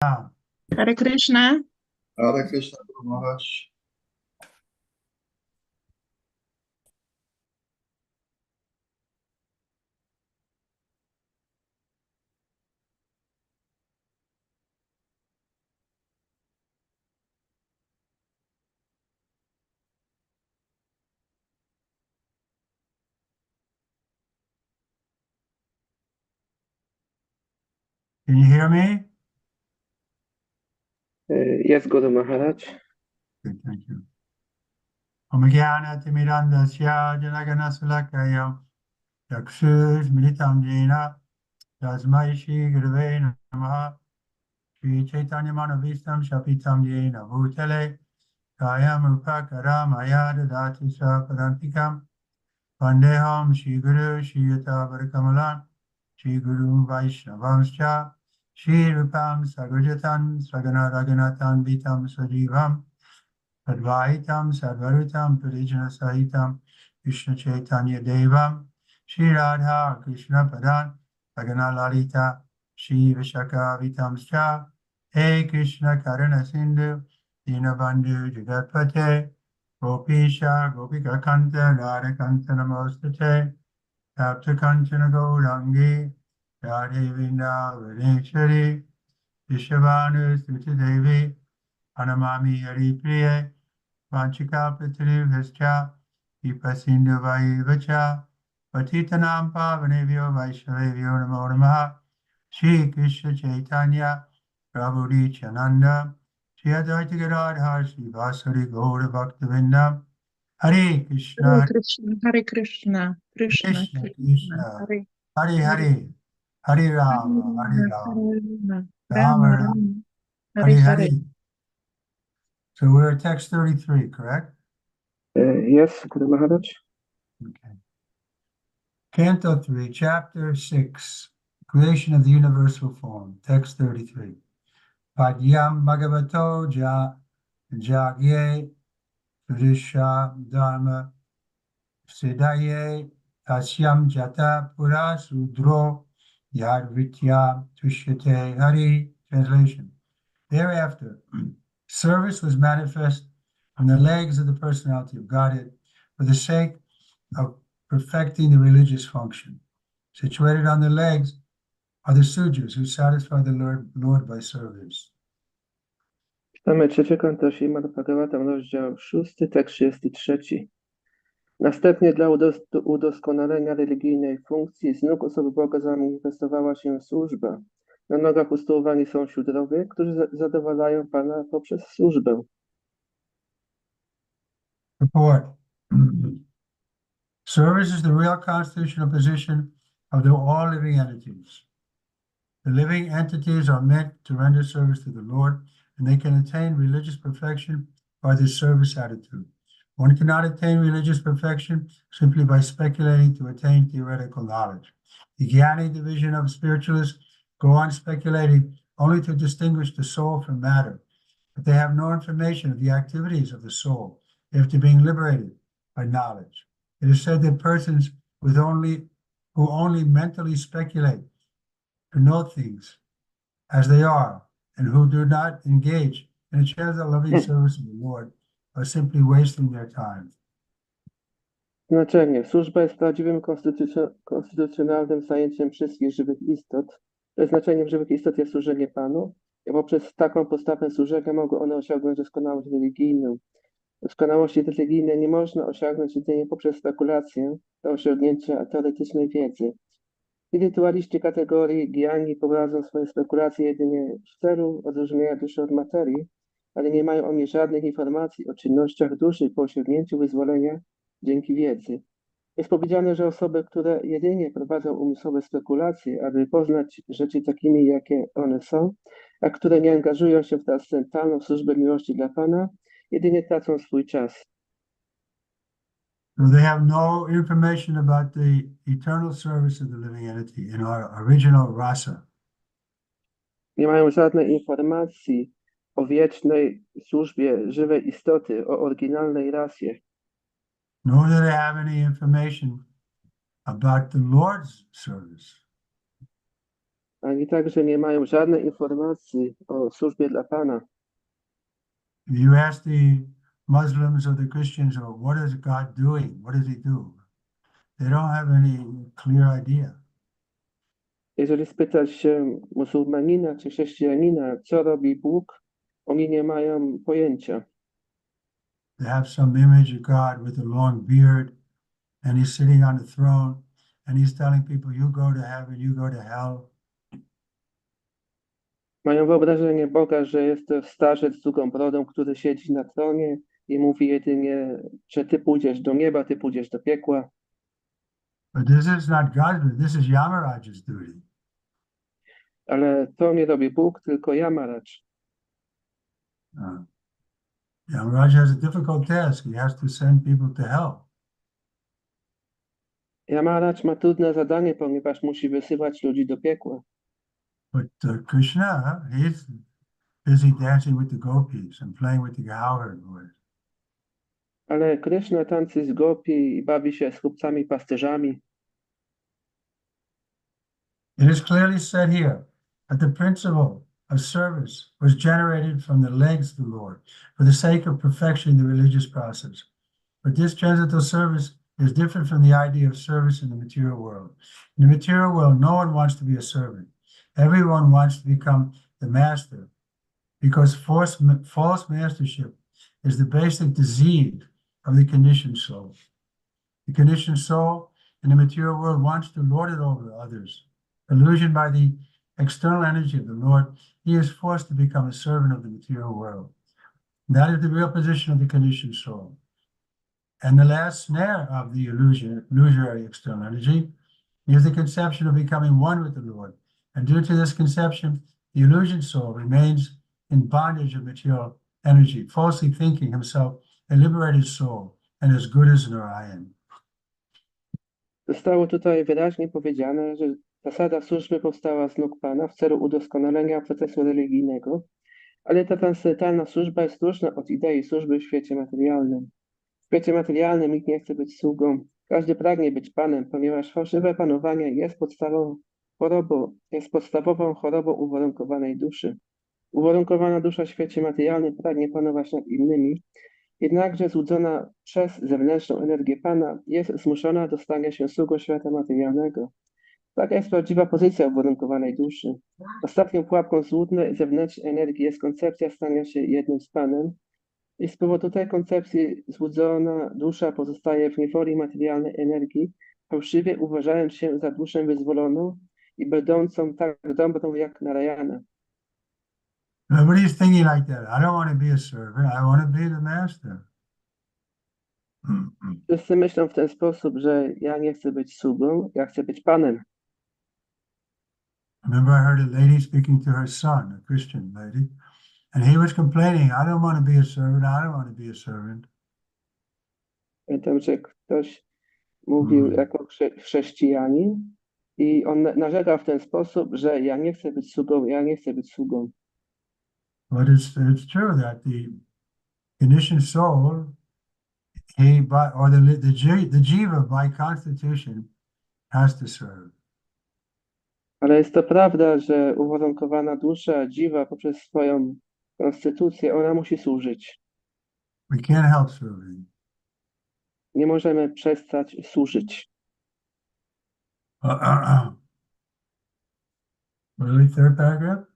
Hare Krishna. Hare Krishna, Guru Maharaj. Can you hear me? Yes, Guru Maharaj. Good, thank you. Omagyanatimirandasya Janaganasulakaya Yakshusmritam Jena Tasmai Shri Gurave Namaha Shri Chaitanya Manavistam Shapitam Jena Bhutale Kayam Upakara Maya Dadati Sapadantikam Vandeham Shri Guru Shri Yata Varakamalan Shri Guru Vaishnavamscha Shri Rupam Sagrajatan Sagana Raganatan Vitam Sajivam Advaitam Sadvarutam Purijana Sahitam Krishna Chaitanya Devam Shri Radha Krishna Padan Sagana Lalita Shri Vishaka Vitamscha He Krishna Karana Sindhu Dinabandhu Jagatpate Gopisha Gopika Kanta Radha Kanta Namostate Tapta Kanchana Gaurangi Radhe Vinda Vaneshwari Vishavanu Stuti Devi Anamami Hari Priya Vanchika Patrivhascha Vipasindu Vaivacha Patitanam Pavanevyo Vaishnavevyo Namo Namaha Shri Krishna Chaitanya Prabhu Nityananda Shri Advaita Gadadhar Shri Vasari Gaura Bhaktivinoda Hare Krishna Hare Krishna. Hare Krishna. Krishna Krishna Krishna. Krishna Hare Hare Hare Hare Rama Hare Rama Rama. Rama Rama Rama Rama. Hare Hare Hare. Hare. So we're at text 33, correct? Yes, Guru Maharaj. Okay. Canto 3, Chapter 6, Creation of the Universal Form, text 33. Padyam Bhagavato Jagye Purisha Dharma Siddhaye Tasyam Jata Pura Sudro Yadvitya Tushyate Hari. Translation. Thereafter, service was manifest on the legs of the personality of Godhead for the sake of perfecting the religious function. Situated on the legs are the sudras who satisfy the Lord by service. Czytamy trzecie kanto Śrimad Bhagavatam, rozdział 6, tekst 33. Następnie dla udoskonalenia religijnej funkcji z nóg osoby Boga zamanifestowała się służba. Na nogach usytuowani są siódrowie, którzy zadowalają Pana poprzez służbę. Report. Service is the real constitutional position of all living entities. The living entities are meant to render service to the Lord, and they can attain religious perfection by this service attitude. One cannot attain religious perfection simply by speculating to attain theoretical knowledge. The Jnani division of spiritualists go on speculating only to distinguish the soul from matter, but they have no information of the activities of the soul after being liberated by knowledge. It is said that persons who only mentally speculate to know things as they are and who do not engage in a chance of loving service of the Lord are simply wasting their time. Znaczenie. Służba jest prawdziwym konstytucjonalnym zajęciem wszystkich żywych istot. Przeznaczeniem żywych istot jest służenie Panu, i poprzez taką postawę służenia mogą one osiągnąć doskonałość religijną. Doskonałości religijnej nie można osiągnąć jedynie poprzez spekulację do osiągnięcia teoretycznej wiedzy. Indywidualiści kategorii Jnani prowadzą swoje spekulacje jedynie w celu odróżnienia duszy od materii, ale nie mają oni żadnych informacji o czynnościach duszy po osiągnięciu wyzwolenia dzięki wiedzy. Jest powiedziane, że osoby, które jedynie prowadzą umysłowe spekulacje, aby poznać rzeczy takimi, jakie one są, a które nie angażują się w transcendentalną służbę miłości dla Pana, jedynie tracą swój czas. So they have no information about the eternal service of the living entity in our original rasa. Nie mają żadnej informacji o wiecznej służbie żywej istoty, o oryginalnej rasie. Nor do they have any information about the Lord's service. ani także nie mają żadnej informacji o służbie dla Pana. If you ask the Muslims or the Christians, or what is God doing? What does he do? They don't have any clear idea. Jeżeli spytać się muzułmanina czy chrześcijanina, co robi Bóg, oni nie mają pojęcia. They have some image of God with a long beard, and he's sitting on the throne, and he's telling people, you go to heaven, you go to hell. Mają wyobrażenie Boga, że jest to starzec z długą brodą, który siedzi na tronie i mówi jedynie, że ty pójdziesz do nieba, ty pójdziesz do piekła. But this is not God's duty, this is Yamaraj's duty. Ale to nie robi Bóg, tylko Yamaraj. Yamaraj has a difficult task. He has to send people to hell. Yamaraj ma trudne zadanie, ponieważ musi wysyłać ludzi do piekła. But Krishna, he's busy dancing with the gopis and playing with the cowherd boys. Ale Krishna tańczy z gopi i bawi się z chłopcami pasterzami. It is clearly said here that the principle of service was generated from the legs of the Lord for the sake of perfection in the religious process. But this transcendental service is different from the idea of service in the material world. In the material world, no one wants to be a servant. Everyone wants to become the master, because false mastership is the basic disease of the conditioned soul. The conditioned soul in the material world wants to lord it over others. Illusioned by the external energy of the Lord, he is forced to become a servant of the material world. That is the real position of the conditioned soul. And the last snare of the illusory external energy is the conception of becoming one with the Lord. And due to this conception, the illusioned soul remains in bondage of material energy, falsely thinking himself a liberated soul and as good as Narayan. Zostało tutaj wyraźnie powiedziane, że zasada służby powstała z nóg Pana w celu udoskonalenia procesu religijnego, ale ta transcendentalna służba jest różna od idei służby w świecie materialnym. W świecie materialnym nikt nie chce być sługą, każdy pragnie być Panem, ponieważ fałszywe panowanie jest podstawową chorobą uwarunkowanej duszy. Uwarunkowana dusza w świecie materialnym pragnie panować nad innymi, jednakże złudzona przez zewnętrzną energię Pana jest zmuszona do stania się sługą świata materialnego. Taka jest prawdziwa pozycja uwarunkowanej duszy. Ostatnią pułapką złudnej zewnętrznej energii jest koncepcja stania się jednym z Panem, i z powodu tej koncepcji złudzona dusza pozostaje w niewoli materialnej energii, fałszywie uważając się za duszę wyzwoloną i będącą tak dobrą jak Narayana. Nobody's thinking like that. I don't want to be a servant. I want to be the master. Wszyscy myślą w ten sposób, że ja nie chcę być sługą, ja chcę być Panem. Remember, I heard a lady speaking to her son, a Christian lady, and he was complaining, I don't want to be a servant. I don't want to be a servant. Pamiętam, że ktoś mówił jako chrześcijanin i on narzekał w ten sposób, że ja nie chcę być sługą, ja nie chcę być sługą. But it's true that the conditioned soul, the jiva by constitution has to serve. Ale jest to prawda, że uwarunkowana dusza, dziwa poprzez swoją konstytucję, ona musi służyć. We can't help serving. Nie możemy przestać służyć. Really, third paragraph?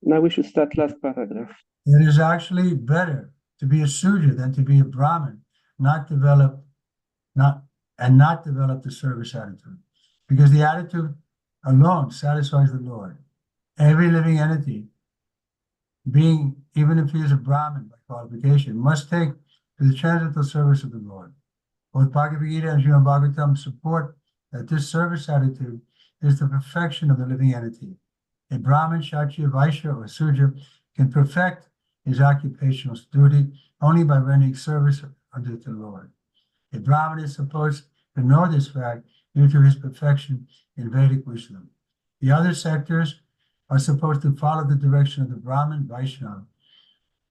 Now we should start last paragraph. It is actually better to be a Sudra than to be a Brahmin, not develop the service attitude. Because the attitude alone satisfies the Lord. Every living entity, being, even if he is a Brahmin by qualification, must take to the transcendental service of the Lord. Both Bhagavad Gita and Śrimad Bhagavatam support that this service attitude is the perfection of the living entity. A Brahmin, Kshatriya, Vaishya, or Sudra can perfect his occupational duty only by rendering service unto the Lord. A Brahmin is supposed to know this fact due to his perfection in Vedic wisdom. The other sectors are supposed to follow the direction of the Brahmin, Vaishnava,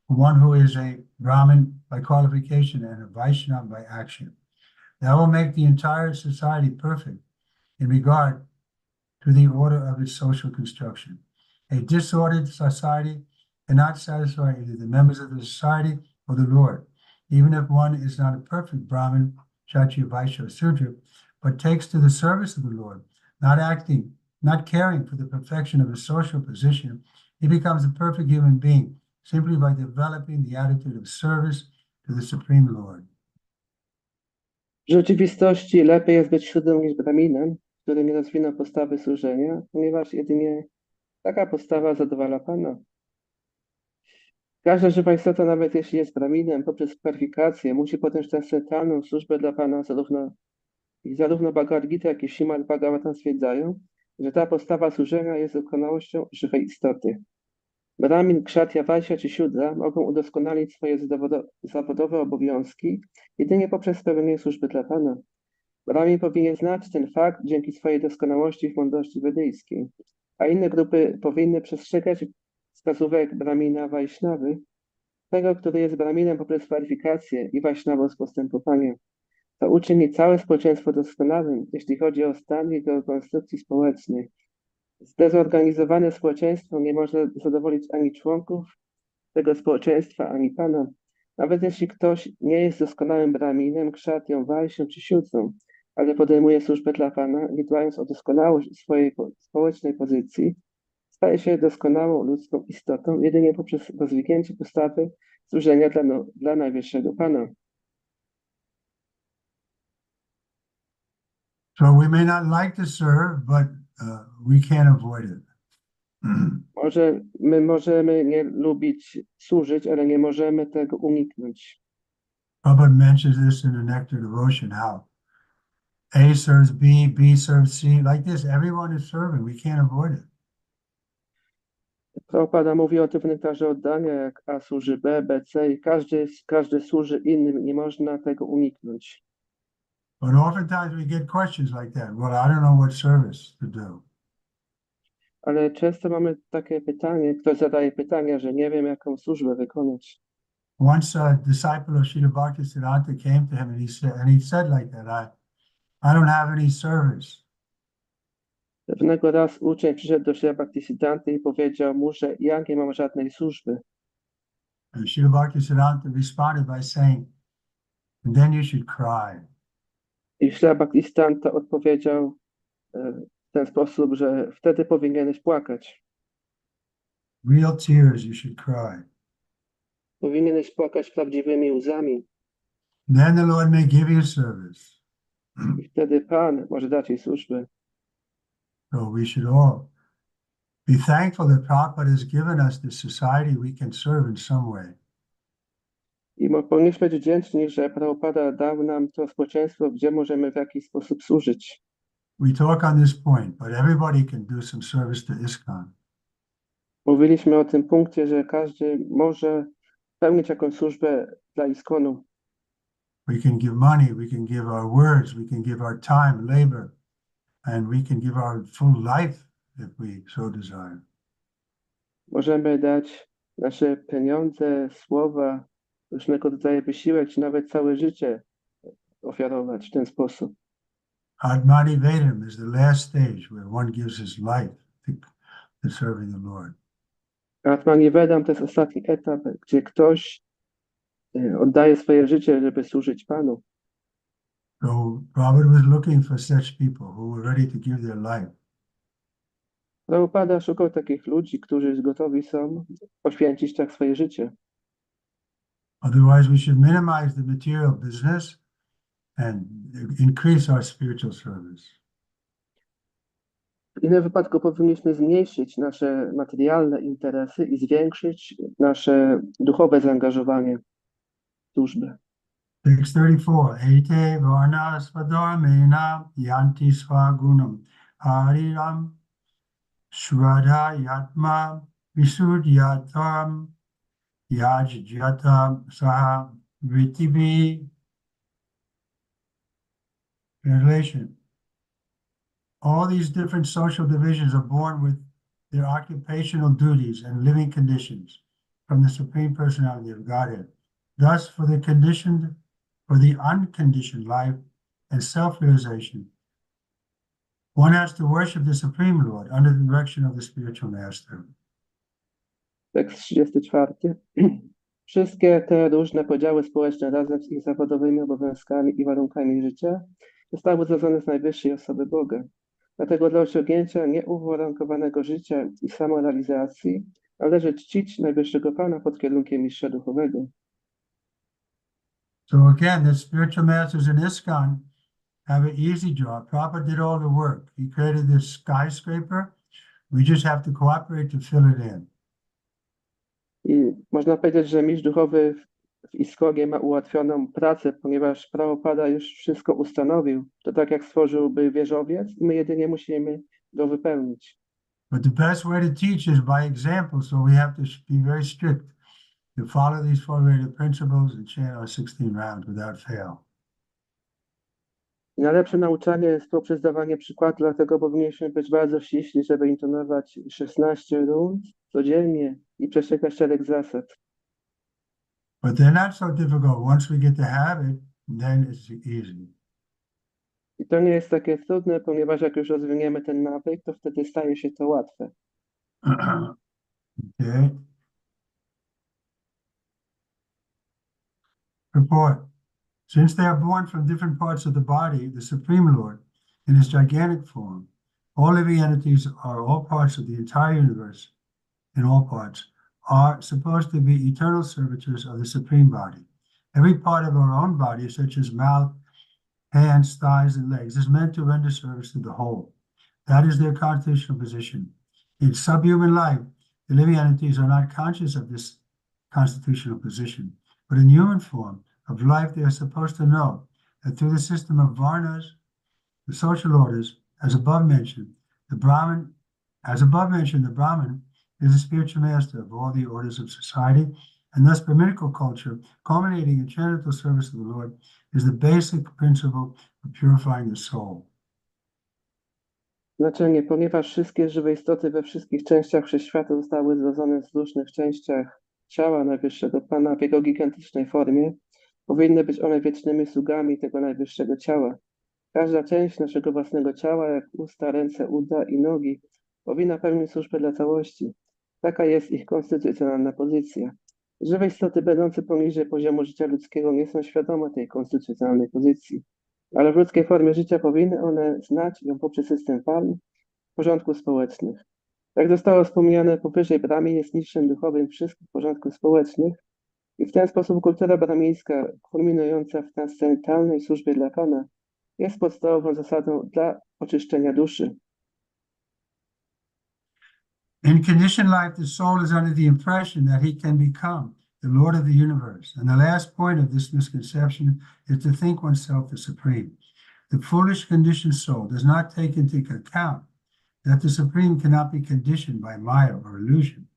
one who is a Brahmin by qualification and a Vaishnava by action. That will make the entire society perfect in regard to the order of its social construction. A disordered society cannot satisfy either the members of the society or the Lord, even if one is not a perfect Brahmin, Kshatriya, Vaishya, or Sudra, but takes to the service of the Lord, not caring for the perfection of his social position. He becomes a perfect human being simply by developing the attitude of service to the Supreme Lord. W rzeczywistości lepiej jest być siódmym niż Brahminem, który nie rozwinął postawy służenia, ponieważ jedynie taka postawa zadowala Pana. Każda żywa istota, nawet jeśli jest Brahminem, poprzez kwalifikację musi podjąć transcendentalną służbę dla Pana, zarówno Bhagavad Gita, jak i Śrimad Bhagavatam stwierdzają, że ta postawa służenia jest dokonałością żywej istoty. Brahmin, Kshatriya, Vaishya czy Siudra mogą udoskonalić swoje zawodowe obowiązki jedynie poprzez spełnienie służby dla Pana. Brahmin powinien znać ten fakt dzięki swojej doskonałości w mądrości wedyjskiej, a inne grupy powinny przestrzegać wskazówek Brahmina Vaishnavy, tego, który jest Brahminem poprzez kwalifikację i Vaishnavos postępowanie. To uczyni całe społeczeństwo doskonałym, jeśli chodzi o stan jego konstrukcji społecznej. Zdezorganizowane społeczeństwo nie może zadowolić ani członków tego społeczeństwa, ani Pana. Nawet jeśli ktoś nie jest doskonałym Brahminem, Kshatrią, Vaishyą czy Siutrą, ale podejmuje służbę dla Pana, nie dbając o doskonałość swojej społecznej pozycji, staje się doskonałą ludzką istotą jedynie poprzez rozwinięcie postawy służenia dla najwyższego Pana. So we may not like to serve, but we can't avoid it. Może my możemy nie lubić służyć, ale nie możemy tego uniknąć. Prabhupada mentions this in the Nectar Devotion, how A serves B, B serves C. Like this, everyone is serving. We can't avoid it. Prabhupada mówi o tym w nektarze oddania, jak A służy B, B, C i każdy służy innym. Nie można tego uniknąć. But oftentimes we get questions like that. Well, I don't know what service to do. Ale często mamy takie pytanie, ktoś zadaje pytania, że nie wiem, jaką służbę wykonać. Once a disciple of Srila Bhaktisiddhanta came to him and he said like that, I don't have any service. Pewnego raz uczeń przyszedł do Srila Bhaktisiddhanty i powiedział mu, że ja nie mam żadnej służby. And Srila Bhaktisiddhanta responded by saying, and then you should cry. I Srila Bhaktisiddhanta odpowiedział w ten sposób, że wtedy powinieneś płakać. Real tears you should cry. Powinieneś płakać prawdziwymi łzami. Then the Lord may give you service. I wtedy Pan może dać jej służbę. So we should all be thankful that Prabhupada has given us this society we can serve in some way. I powinniśmy być wdzięczni, że Prabhupada dał nam to społeczeństwo, gdzie możemy w jakiś sposób służyć. We talk on this point, but everybody can do some service to ISKCON. Mówiliśmy o tym punkcie, że każdy może pełnić jakąś służbę dla ISKCON-u. We can give money, we can give our words, we can give our time, labor, and we can give our full life if we so desire. Możemy dać nasze pieniądze, słowa, różnego rodzaju wysiłek, czy nawet całe życie ofiarować w ten sposób. Atmani Vedam is the last stage where one gives his life to serving the Lord. Atmani Vedam to jest ostatni etap, gdzie ktoś oddaje swoje życie, żeby służyć Panu. So Prabhupada was looking for such people who were ready to give their life. Prabhupada szukał takich ludzi, którzy gotowi są poświęcić tak swoje życie. Otherwise, we should minimize the material business and increase our spiritual service. W innym wypadku powinniśmy zmniejszyć nasze materialne interesy i zwiększyć nasze duchowe zaangażowanie w służbę. 634. Ete varna swadharmena yanti swagunam hariram shraddha yatma visuddhyatam yajjata saha vrittibi. Translation. All these different social divisions are born with their occupational duties and living conditions from the Supreme Personality of Godhead. Thus, for the unconditioned life and self-realization, One has to worship the Supreme Lord under the direction of the spiritual master. Tekst 34. Wszystkie te różne podziały społeczne razem z ich zawodowymi obowiązkami i warunkami życia zostały zrodzone z najwyższej osoby Boga. Dlatego dla osiągnięcia nieuwarunkowanego życia i samorealizacji należy czcić najwyższego Pana pod kierunkiem mistrza duchowego. So again, the spiritual masters in ISKCON have an easy job. Prabhupada did all the work. He created this skyscraper. We just have to cooperate to fill it in. I można powiedzieć, że mistrz duchowy w ISKCONie ma ułatwioną pracę, ponieważ Prabhupada już wszystko ustanowił. To tak jak stworzyłby wieżowiec i my jedynie musimy go wypełnić. But the best way to teach is by example, so we have to be very strict to follow these four great principles and chant our 16 rounds without fail. I najlepsze nauczanie jest poprzez dawanie przykładu, dlatego powinniśmy być bardzo ściśli, żeby intonować 16 rund codziennie i przestrzegać szereg zasad. But they're not so difficult. Once we get the habit, then it's easy. I to nie jest takie trudne, ponieważ jak już rozwiniemy ten nawyk, to wtedy staje się to łatwe. Okay. Report. Since they are born from different parts of the body, the Supreme Lord, in his gigantic form, all living entities are all parts of the entire universe, in all parts, are supposed to be eternal servitors of the Supreme Body. Every part of our own body, such as mouth, hands, thighs, and legs, is meant to render service to the whole. That is their constitutional position. In subhuman life, the living entities are not conscious of this constitutional position, but in human form of life, they are supposed to know that through the system of varnas, the social orders, as above mentioned, the Brahman is the spiritual master of all the orders of society, and thus Brahminical culture, culminating in charitable service to the Lord, is the basic principle of purifying the soul. Znaczenie, ponieważ wszystkie żywe istoty we wszystkich częściach wszechświata zostały zrodzone w różnych częściach ciała Najwyższego Pana w jego gigantycznej formie, powinny być one wiecznymi sługami tego Najwyższego Ciała. Każda część naszego własnego ciała, jak usta, ręce, uda i nogi, powinna pełnić służbę dla całości. Taka jest ich konstytucjonalna pozycja. Żywe istoty będące poniżej poziomu życia ludzkiego nie są świadome tej konstytucjonalnej pozycji, ale w ludzkiej formie życia powinny one znać ją poprzez system form porządków społecznych. Jak zostało wspomniane powyżej, Brahmin jest mistrzem duchowym wszystkich porządków społecznych i w ten sposób kultura brahmińska, kulminująca w transcendentalnej służbie dla Pana, jest podstawową zasadą dla oczyszczenia duszy. In conditioned life, the soul is under the impression that he can become the Lord of the universe. And the last point of this misconception is to think oneself the supreme. The foolish conditioned soul does not take into account that the supreme cannot be conditioned by maya or illusion.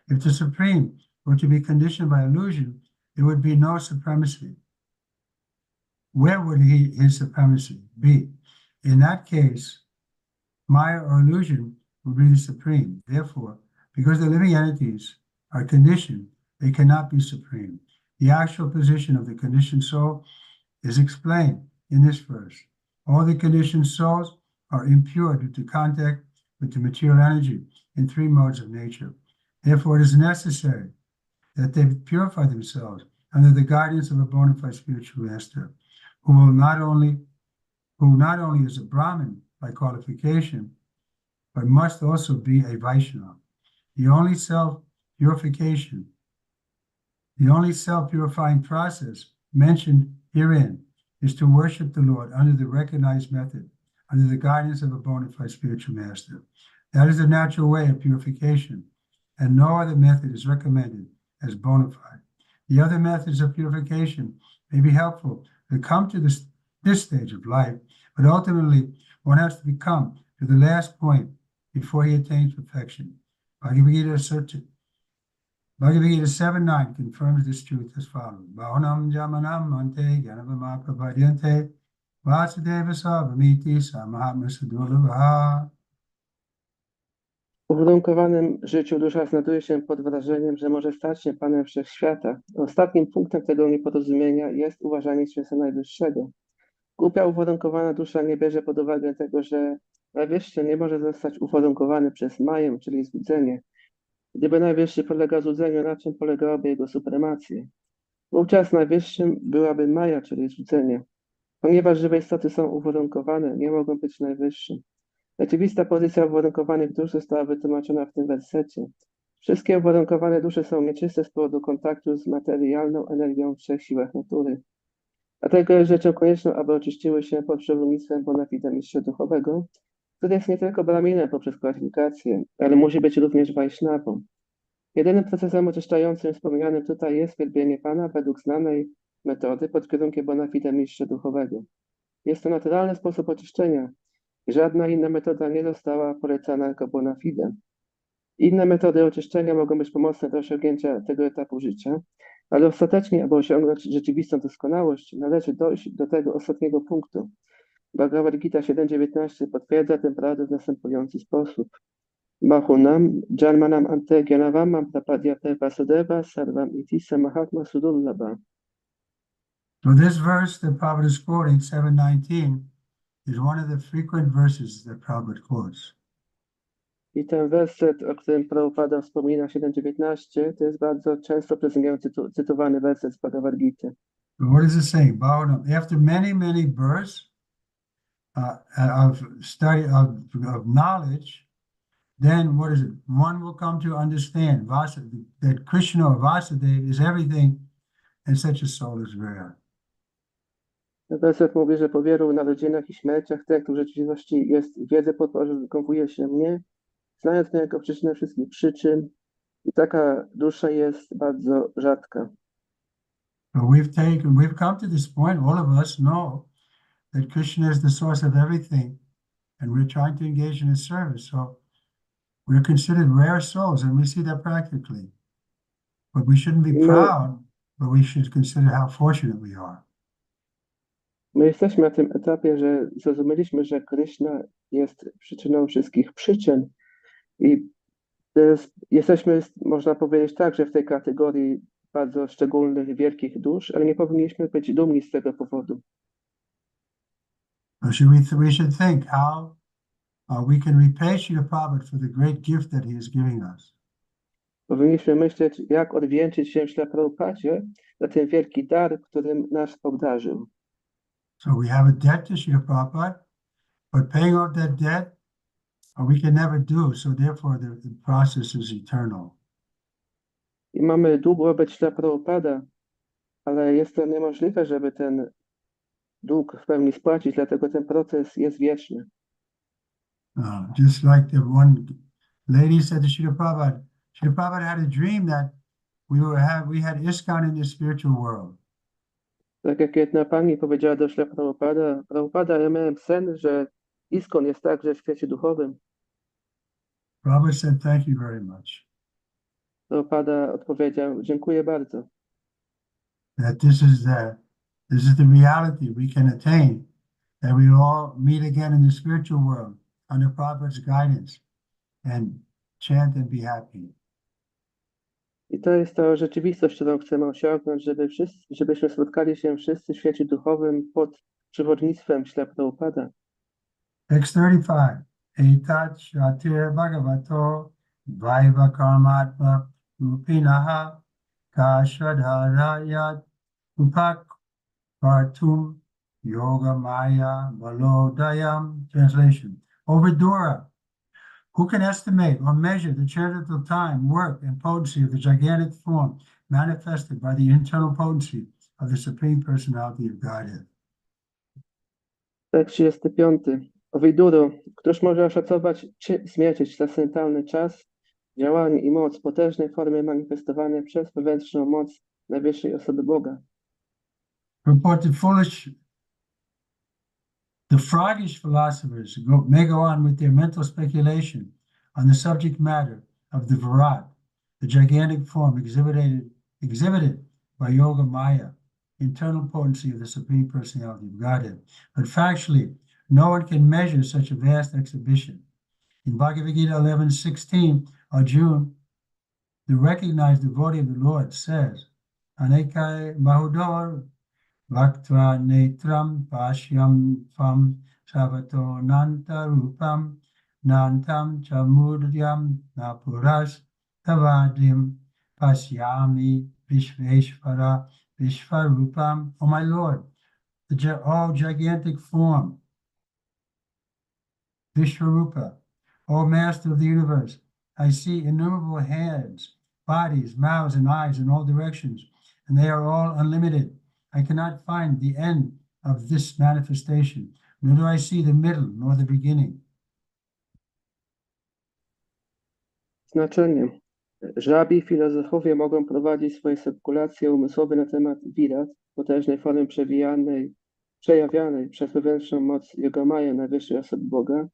If the supreme were to be conditioned by illusion, there would be no supremacy. Where would his supremacy be? In that case, maya or illusion would be the supreme. Therefore, because the living entities are conditioned, they cannot be supreme. The actual position of the conditioned soul is explained in this verse. All the conditioned souls are impure due to contact with the material energy in three modes of nature. Therefore, it is necessary that they purify themselves under the guidance of a bona fide spiritual master, who not only is a Brahmin by qualification, but must also be a Vaishnava. The only self-purifying process mentioned herein is to worship the Lord under the recognized method, under the guidance of a bona fide spiritual master. That is the natural way of purification, and no other method is recommended as bona fide. The other methods of purification may be helpful to come to this stage of life, but ultimately one has to come to the last point before he attains perfection. Bhagavad Gita 7:9 confirms this truth as follows. Bhavanam jamanam ante gyanavama prapadyante vasudeva savamiti samahatma sadurlabha. W uwarunkowanym życiu dusza znajduje się pod wrażeniem, że może stać się Panem Wszechświata. Ostatnim punktem tego nieporozumienia jest uważanie Święta Najwyższego. Głupia, uwarunkowana dusza nie bierze pod uwagę tego, że Najwyższy nie może zostać uwarunkowany przez Maję, czyli złudzenie. Gdyby Najwyższy polegał złudzeniu, na czym polegałaby jego supremacja? Wówczas Najwyższym byłaby Maja, czyli złudzenie. Ponieważ żywe istoty są uwarunkowane, nie mogą być najwyższym. Rzeczywista pozycja uwarunkowanych dusz została wytłumaczona w tym wersecie. Wszystkie uwarunkowane dusze są nieczyste z powodu kontaktu z materialną energią w trzech siłach natury. Dlatego jest rzeczą konieczną, aby oczyściły się pod przewodnictwem bona fide mistrza duchowego, który jest nie tylko braminem poprzez kwalifikację, ale musi być również wajsznawą. Jedynym procesem oczyszczającym wspomnianym tutaj jest wielbienie Pana według znanej metody pod kierunkiem bona fide mistrza duchowego. Jest to naturalny sposób oczyszczenia i żadna inna metoda nie została polecana jako bona fide. Inne metody oczyszczenia mogą być pomocne do osiągnięcia tego etapu życia, ale ostatecznie, aby osiągnąć rzeczywistą doskonałość, należy dojść do tego ostatniego punktu. Bhagavad Gita 7.19 potwierdza tę prawdę w następujący sposób. Bahunam janmanam ante gyanavamam prapadyate vasudeva sarvam iti samahatma sudullabha. So this verse that Prabhupada is quoting, 7:19, is one of the frequent verses that Prabhupada quotes. I ten werset, o którym Prabhupada wspomina 7.19, to jest bardzo często przez niego cytowany werset z Bhagavad Gita. But what is it saying? Bahunam, after many, many births of study, of knowledge, then what is it? One will come to understand that Krishna or Vasudeva is everything and such a soul is rare. Ten werset mówi, że po wielu narodzinach i śmierciach ten, kto w rzeczywistości jest wiedzę podporządkowuje się mnie, znając mnie jako przyczynę wszystkich przyczyn, i taka dusza jest bardzo rzadka. But we've come to this point, all of us know that Krishna is the source of everything, and we're trying to engage in his service. So we're considered rare souls, and we see that practically. But we shouldn't be proud, but we should consider how fortunate we are. My jesteśmy na tym etapie, że zrozumieliśmy, że Krishna jest przyczyną wszystkich przyczyn i jesteśmy, można powiedzieć tak, że w tej kategorii bardzo szczególnych, wielkich dusz, ale nie powinniśmy być dumni z tego powodu. We should think how we can repay Srila Prabhupada for the great gift that he is giving us. Powinniśmy myśleć, jak odwdzięczyć się Śrila Prabhupadzie za ten wielki dar, którym nas obdarzył. So we have a debt to Srila Prabhupada, but paying off that debt we can never do, so therefore the process is eternal. I mamy dług wobec Śrila Prabhupada, ale jest to niemożliwe, żeby ten dług w pełni spłacić, dlatego ten proces jest wieczny. Just like the one lady said to Srila Prabhupada had a dream that we had ISKCON in the spiritual world. Tak jak jedna pani powiedziała do Śrila Prabhupada, Prabhupada, ja miałem sen, że ISKCON jest także w świecie duchowym. Prabhupada said, thank you very much. Prabhupada odpowiedział, dziękuję bardzo. That this is the reality we can attain, that we all meet again in the spiritual world under Prabhupada's guidance and chant and be happy. I to jest ta rzeczywistość, którą chcemy osiągnąć, żebyśmy spotkali się wszyscy w świecie duchowym pod przewodnictwem Śrila Prabhupada. Text 35. Etat shatir bhagavato vaiva karmatma rupinaha kashadharayat upak vartum yoga maya balodayam. Translation. O Vidura, who can estimate or measure the transcendental time, work, and potency of the gigantic form manifested by the internal potency of the Supreme Personality of Godhead? Tekst 35. O Viduru, któż może oszacować czy zmierzyć transcendentalny czas, działanie i moc potężnej formy manifestowanej przez wewnętrzną moc najwyższej osoby Boga. The froggish philosophers may go on with their mental speculation on the subject matter of the Virat, the gigantic form exhibited by Yoga Maya, internal potency of the Supreme Personality of Godhead. But factually, no one can measure such a vast exhibition. In Bhagavad Gita 11:16, Arjuna, the recognized devotee of the Lord, says, Anekai Bahudor Vaktva Netram Pashyam Fam Savato Nanta Rupam Nantam Chamudyam Napuras Tavadim Pasyami Vishveshvara Vishvarupam. O my Lord, the all gigantic form, Vishvarupa, O Master of the universe, I see innumerable hands, bodies, mouths, and eyes in all directions, and they are all unlimited. I cannot find the end of this manifestation, nor do I see the middle nor the beginning. Znaczenie. Żabi filozofowie mogą prowadzić swoje spekulacje umysłowe na temat wirat, potężnej formy przejawianej przez wewnętrzną moc Jogomaja najwyższej osoby Boga,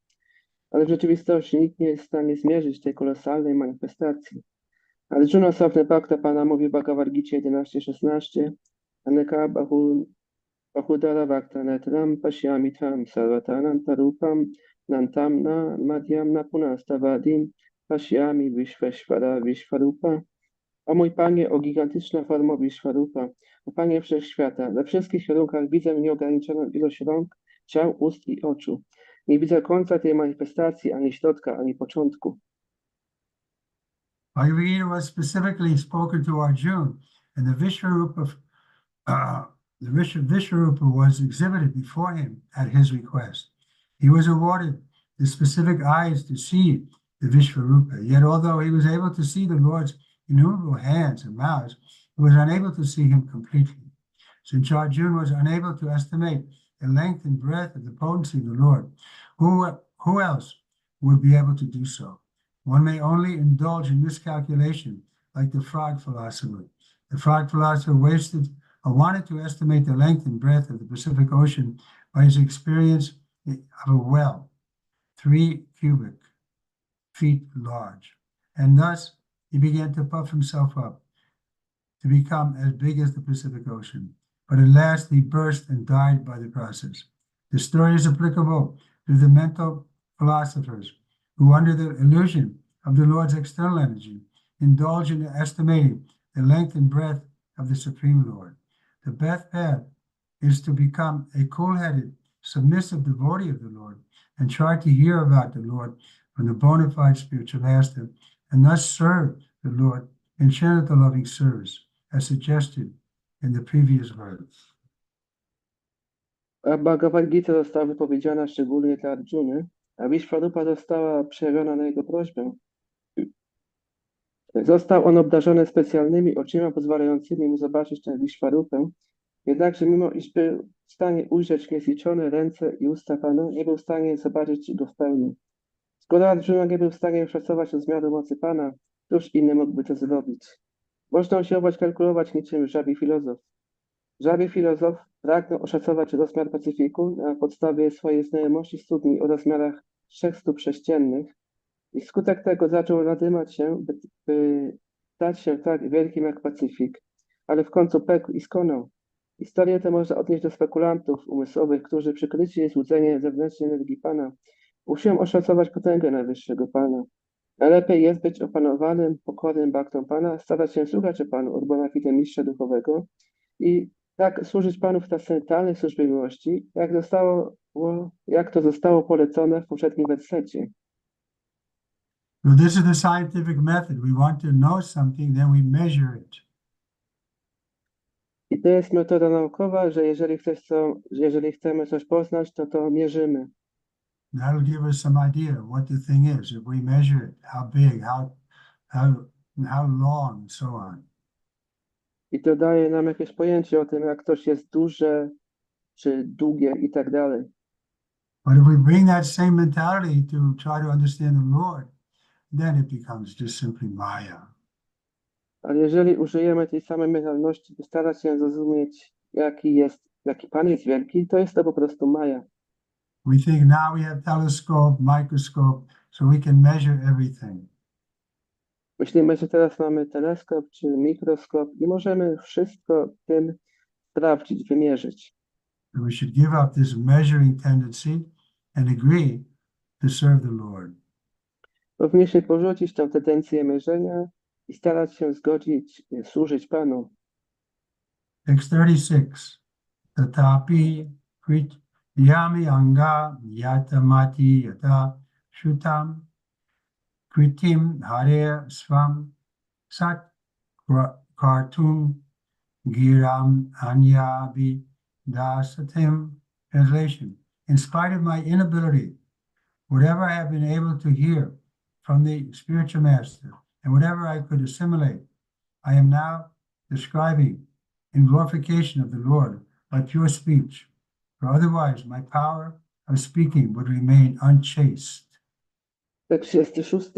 ale w rzeczywistości nikt nie jest w stanie zmierzyć tej kolosalnej manifestacji. Arjuna Sapne Bhakta Pana mówi w Bhagavad Gita 11:16 Aneka Bahudara Bhakta Netram Pashyami Tam Sarvatanam Tarupam Nantamna Madhyamna Punastavadim Pashyami Vishveshvara Vishvarupa. O mój Panie, o gigantyczna formo Vishvarupa, o Panie Wszechświata, we wszystkich kierunkach widzę nieograniczoną ilość rąk, ciał, ust i oczu. Nie widzę końca tej manifestacji, ani środka, ani początku. Bhagavad Gita was specifically spoken to Arjuna, and the Vishvarupa was exhibited before him at his request. He was awarded the specific eyes to see the Vishvarupa, yet although he was able to see the Lord's innumerable hands and mouths, he was unable to see him completely. Since Arjuna was unable to estimate the length and breadth of the potency of the Lord, who else would be able to do so? One may only indulge in miscalculation, like the frog philosopher. The frog philosopher wanted to estimate the length and breadth of the Pacific Ocean by his experience of a well, 3 cubic feet large, and thus he began to puff himself up to become as big as the Pacific Ocean. But at last he burst and died by the process. The story is applicable to the mental philosophers who, under the illusion of the Lord's external energy, indulge in estimating the length and breadth of the Supreme Lord. The best path is to become a cool-headed, submissive devotee of the Lord and try to hear about the Lord from the bona fide spiritual master, and thus serve the Lord in charity-loving service, as suggested in the previous verse. A Bhagavad Gita została wypowiedziana szczególnie dla Arjuny, a Vishvarupa została przejawiona na jego prośbę. Został on obdarzony specjalnymi oczyma pozwalającymi mu zobaczyć tę Vishvarupę, jednakże mimo iż był w stanie ujrzeć niezliczone ręce i usta Pana, nie był w stanie zobaczyć go w pełni. Skoro Arjuna nie był w stanie oszacować rozmiaru mocy Pana, cóż inny mógłby to zrobić? Można usiłować kalkulować niczym żabi filozof. Żabi filozof pragnął oszacować rozmiar Pacyfiku na podstawie swojej znajomości studni o rozmiarach 3 stóp sześciennych i wskutek tego zaczął nadymać się, by stać się tak wielkim jak Pacyfik, ale w końcu pękł i skonał. Historię tę można odnieść do spekulantów umysłowych, którzy przykryci złudzeniem zewnętrznej energii Pana usiłują oszacować potęgę najwyższego Pana. Najlepiej jest być opanowanym, pokornym baktą Pana, starać się słuchać o Panu od bona fide mistrza duchowego i tak służyć Panu w transcendentalnej służbie miłości, jak to zostało polecone w poprzednim wersecie. So this is the scientific method. We want to know something, then we measure it. I to jest metoda naukowa, że jeżeli chcemy coś poznać, to mierzymy. That'll give us some idea of what the thing is. If we measure it, how big, how long, and so on. I to daje nam jakieś pojęcie o tym, jak coś jest duże, czy długie i tak dalej. But if we bring that same mentality to try to understand the Lord, then it becomes just simply Maya. Ale jeżeli użyjemy tej samej mentalności, by starać się zrozumieć, jaki Pan jest wielki, to jest to po prostu Maja. We think now we have telescope, microscope, so we can measure everything. Myślimy, że teraz mamy teleskop czy mikroskop i możemy wszystko tym sprawdzić, wymierzyć. And we should give up this measuring tendency and agree to serve the Lord. Powinniśmy porzucić tę tendencję mierzenia i starać się służyć Panu. Text 36. Tatapi Yami anga yatamati yata shutam kritim hare svam sat kartum giram anyabi dasatim. Translation. In spite of my inability, whatever I have been able to hear from the spiritual master and whatever I could assimilate, I am now describing in glorification of the Lord by pure speech, for otherwise my power of speaking would remain unchaste. Tekst 36.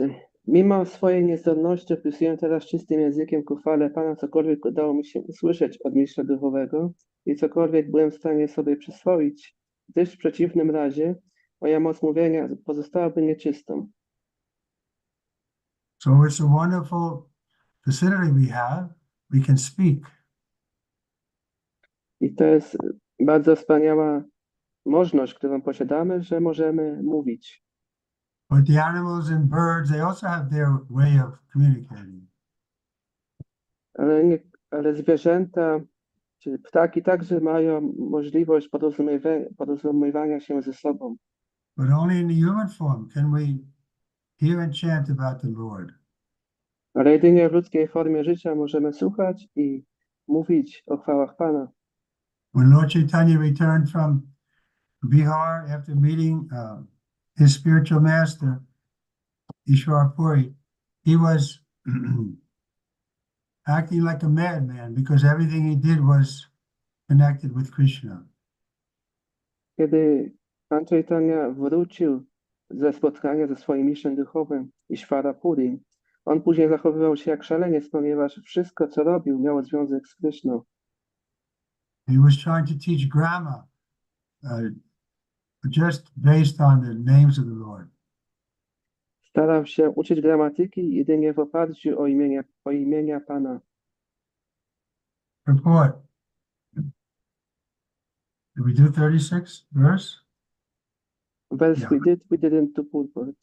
Mimo swojej niezdolności opisuję teraz czystym językiem ku chwale Pana, cokolwiek udało mi się usłyszeć od mistrza duchowego i cokolwiek byłem w stanie sobie przyswoić, gdyż w przeciwnym razie moja moc mówienia pozostałaby nieczystą. So it's a wonderful facility we have. We can speak. I to jest bardzo wspaniała możliwość, którą posiadamy, że możemy mówić. But the animals and birds, they also have their way of communicating. Ale zwierzęta czy ptaki także mają możliwość porozumiewania się ze sobą. But only in the human form can we hear and chant about the Lord. Ale jedynie w ludzkiej formie życia możemy słuchać i mówić o chwałach Pana. When Lord Chaitanya returned from Bihar after meeting his spiritual master, Ishwar Puri, he was acting like a madman because everything he did was connected with Krishna. Kiedy Pan Chaitanya wrócił ze spotkania ze swoim mistrzem duchowym Ishwara Puri, on później zachowywał się jak szaleniec, ponieważ wszystko, co robił, miało związek z Kryszną. He was trying to teach grammar just based on the names of the Lord. Starał się uczyć gramatyki jedynie w oparciu o imienia Pana. Report. Did we do 36 verse? Verse Yeah. we didn't do purport.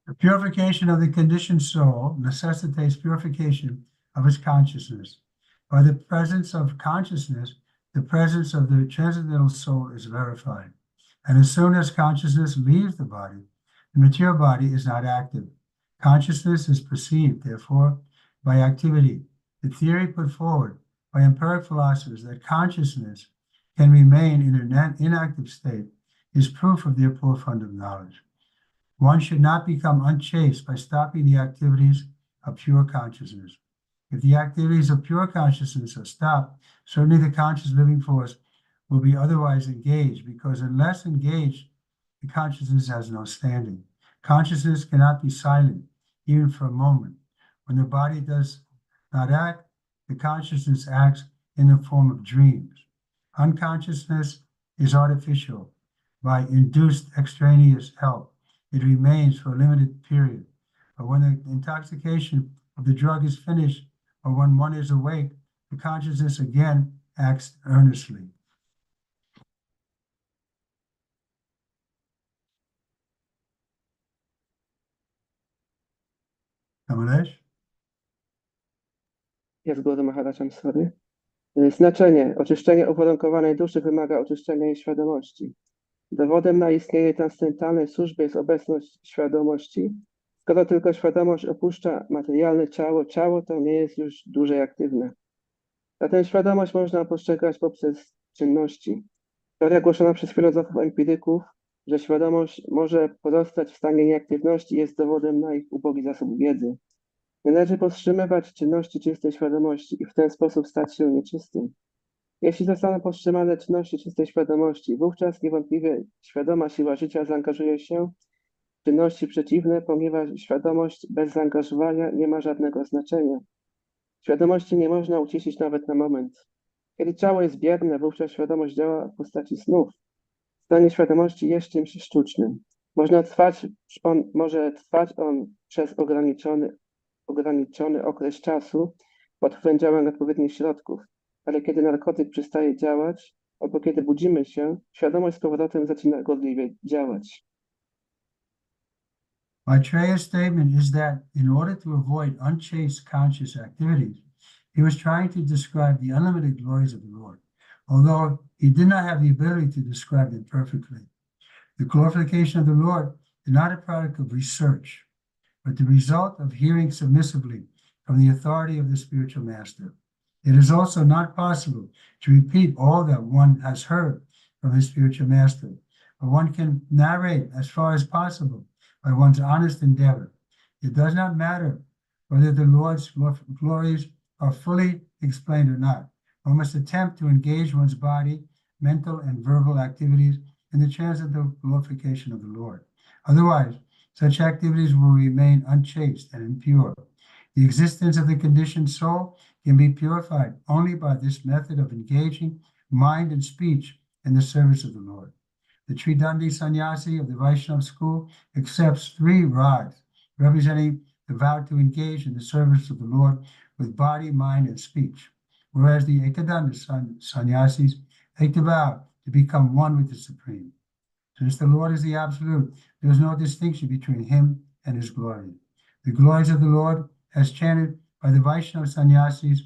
The purification of the conditioned soul necessitates purification of its consciousness. By the presence of consciousness, the presence of the transcendental soul is verified. And as soon as consciousness leaves the body, the material body is not active. Consciousness is perceived, therefore, by activity. The theory put forward by empiric philosophers that consciousness can remain in an inactive state is proof of their poor fund of knowledge. One should not become unchaste by stopping the activities of pure consciousness. If the activities of pure consciousness are stopped, certainly the conscious living force will be otherwise engaged, because unless engaged, the consciousness has no standing. Consciousness cannot be silent, even for a moment. When the body does not act, the consciousness acts in the form of dreams. Unconsciousness is artificial. By induced extraneous help, it remains for a limited period. But when the intoxication of the drug is finished, or when one is awake, the consciousness again acts earnestly. Kamalesh? Jest Guru Maharajam, sorry. Znaczenie. Oczyszczenie uwarunkowanej duszy wymaga oczyszczenia jej świadomości. Dowodem na istnienie transcendentalnej służby jest obecność świadomości. Skoro tylko świadomość opuszcza materialne ciało to nie jest już dłużej aktywne. Zatem świadomość można postrzegać poprzez czynności. Teoria głoszona przez filozofów empiryków, że świadomość może pozostać w stanie nieaktywności, jest dowodem na ich ubogi zasób wiedzy. Nie należy powstrzymywać czynności czystej świadomości i w ten sposób stać się nieczystym. Jeśli zostaną powstrzymane czynności czystej świadomości, wówczas niewątpliwie świadoma siła życia zaangażuje się w czynności przeciwne, ponieważ świadomość bez zaangażowania nie ma żadnego znaczenia. Świadomości nie można uciszyć nawet na moment. Kiedy ciało jest bierne, wówczas świadomość działa w postaci snów. Stanie świadomości jest czymś sztucznym. Może trwać on przez ograniczony okres czasu pod wpływem działań odpowiednich środków, ale kiedy narkotyk przestaje działać, albo kiedy budzimy się, świadomość z powrotem zaczyna gorliwie działać. Maitreya's statement is that in order to avoid unchaste conscious activities, he was trying to describe the unlimited glories of the Lord. although he did not have the ability to describe them perfectly. The glorification of the Lord is not a product of research, but the result of hearing submissively from the authority of the spiritual master. It is also not possible to repeat all that one has heard from his spiritual master, but one can narrate as far as possible by one's honest endeavor. It does not matter whether the Lord's glories are fully explained or not. One must attempt to engage one's body, mental, and verbal activities in the transcendental glorification of the Lord. Otherwise, such activities will remain unchaste and impure. The existence of the conditioned soul can be purified only by this method of engaging mind and speech in the service of the Lord. The Tridandi Sannyasi of the Vaishnava school accepts 3 rods, representing the vow to engage in the service of the Lord with body, mind, and speech, whereas the Ekadanda Sannyasis take the vow to become one with the Supreme. Since the Lord is the Absolute, there is no distinction between him and his glory. The glories of the Lord, as chanted by the Vaishnava Sannyasis,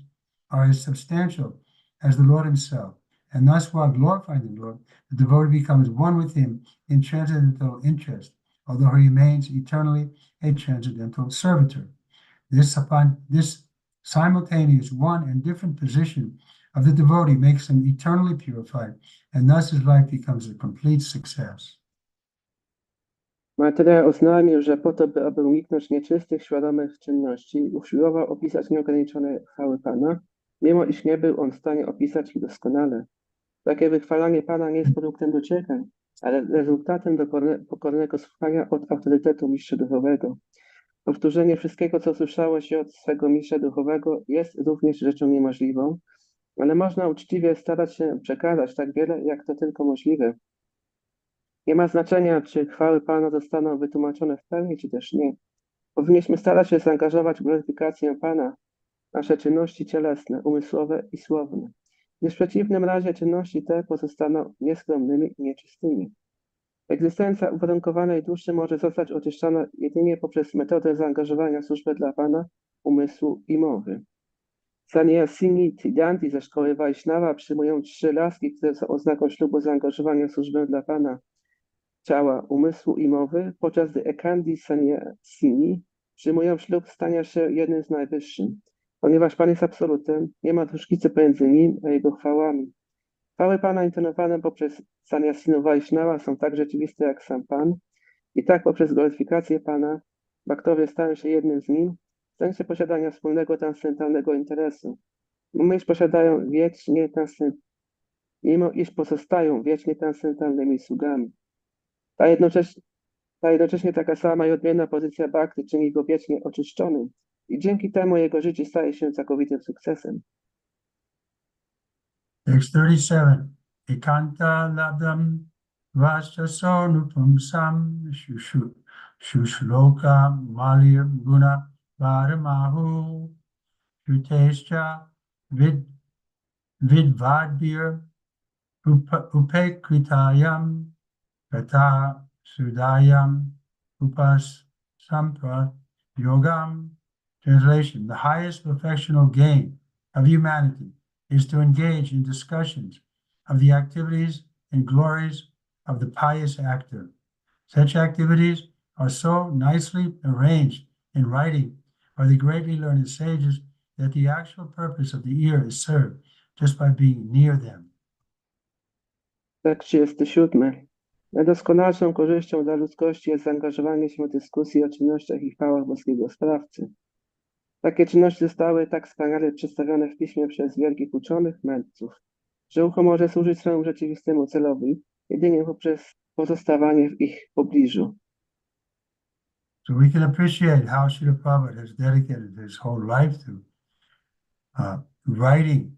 are as substantial as the Lord himself, and thus while glorifying the Lord, the devotee becomes one with him in transcendental interest, although he remains eternally a transcendental servitor. This simultaneous one and different position of the devotee makes him eternally purified, and thus his life becomes a complete success. Maitreya oznajmił, że po to, aby uniknąć nieczystych, świadomych czynności, usiłował opisać nieograniczone chwały Pana, mimo iż nie był on w stanie opisać ich doskonale. Takie wychwalanie Pana nie jest produktem dociekań, ale rezultatem pokornego słuchania od autorytetu mistrza duchowego. Powtórzenie wszystkiego, co słyszało się od swego mistrza duchowego, jest również rzeczą niemożliwą, ale można uczciwie starać się przekazać tak wiele, jak to tylko możliwe. Nie ma znaczenia, czy chwały Pana zostaną wytłumaczone w pełni, czy też nie. Powinniśmy starać się zaangażować w gloryfikację Pana, nasze czynności cielesne, umysłowe i słowne, gdyż w przeciwnym razie czynności te pozostaną nieskromnymi i nieczystymi. Egzystencja uwarunkowanej duszy może zostać oczyszczona jedynie poprzez metodę zaangażowania w służbę dla Pana, umysłu i mowy. Sannyasini Tridanti ze szkoły Vaishnava przyjmują 3 laski, które są oznaką ślubu zaangażowania w służbę dla Pana, ciała, umysłu i mowy, podczas gdy Ekandi Sannyasini przyjmują ślub stania się jednym z najwyższym. Ponieważ Pan jest absolutem, nie ma różnicy pomiędzy nim a jego chwałami. Chwały Pana intonowane poprzez Sannyasinów Vaishnava są tak rzeczywiste jak sam Pan i tak poprzez gloryfikację Pana bhaktowie stają się jednym z nim w sensie posiadania wspólnego transcendentalnego interesu. Mimo iż pozostają wiecznie transcendentalnymi sługami. Ta jednocześnie taka sama i odmienna pozycja bhakty czyni go wiecznie oczyszczonym i dzięki temu jego życie staje się całkowitym sukcesem. Text 37. Ekanta labdam vastasonupam sam shushloka malir guna varamahu shutescha vidvadbir upekritayam kata sudayam upas sampra yogam. Translation: the highest perfectional gain of humanity is to engage in discussions of the activities and glories of the pious actor. Such activities are so nicely arranged in writing by the greatly learned sages that the actual purpose of the ear is served just by being near them. Tekst 37. Najdoskonalszą korzyścią dla ludzkości jest zaangażowanie się w dyskusji o czynnościach i chwałach boskiego sprawcy. Takie czynności zostały tak wspaniale przedstawione w piśmie przez wielkich uczonych, mędrców, że ucho może służyć swojemu rzeczywistemu celowi jedynie poprzez pozostawanie w ich pobliżu. So we can appreciate how Srila Prabhupada has dedicated his whole life to writing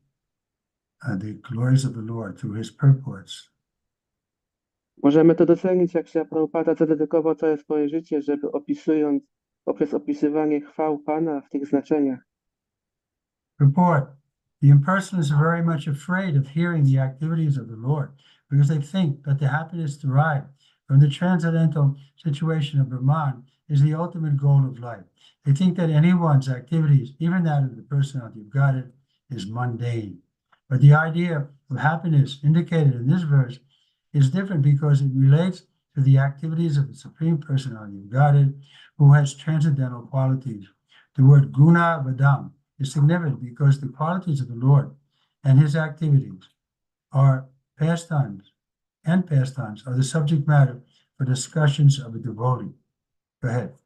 the glories of the Lord through his purports. Możemy to docenić, jak Srila Prabhupada zadedykował całe swoje życie, żeby poprzez opisywanie chwał Pana w tych znaczeniach. Purport. The impersonalists are very much afraid of hearing the activities of the Lord because they think that the happiness derived from the transcendental situation of Brahman is the ultimate goal of life. They think that anyone's activities, even that of the personality of Godhead, is mundane. But the idea of happiness indicated in this verse is different because it relates to the activities of the Supreme Personality of Godhead, who has transcendental qualities. The word guna vadam is significant because the qualities of the Lord and his activities are pastimes are the subject matter for discussions of a devotee. Go ahead.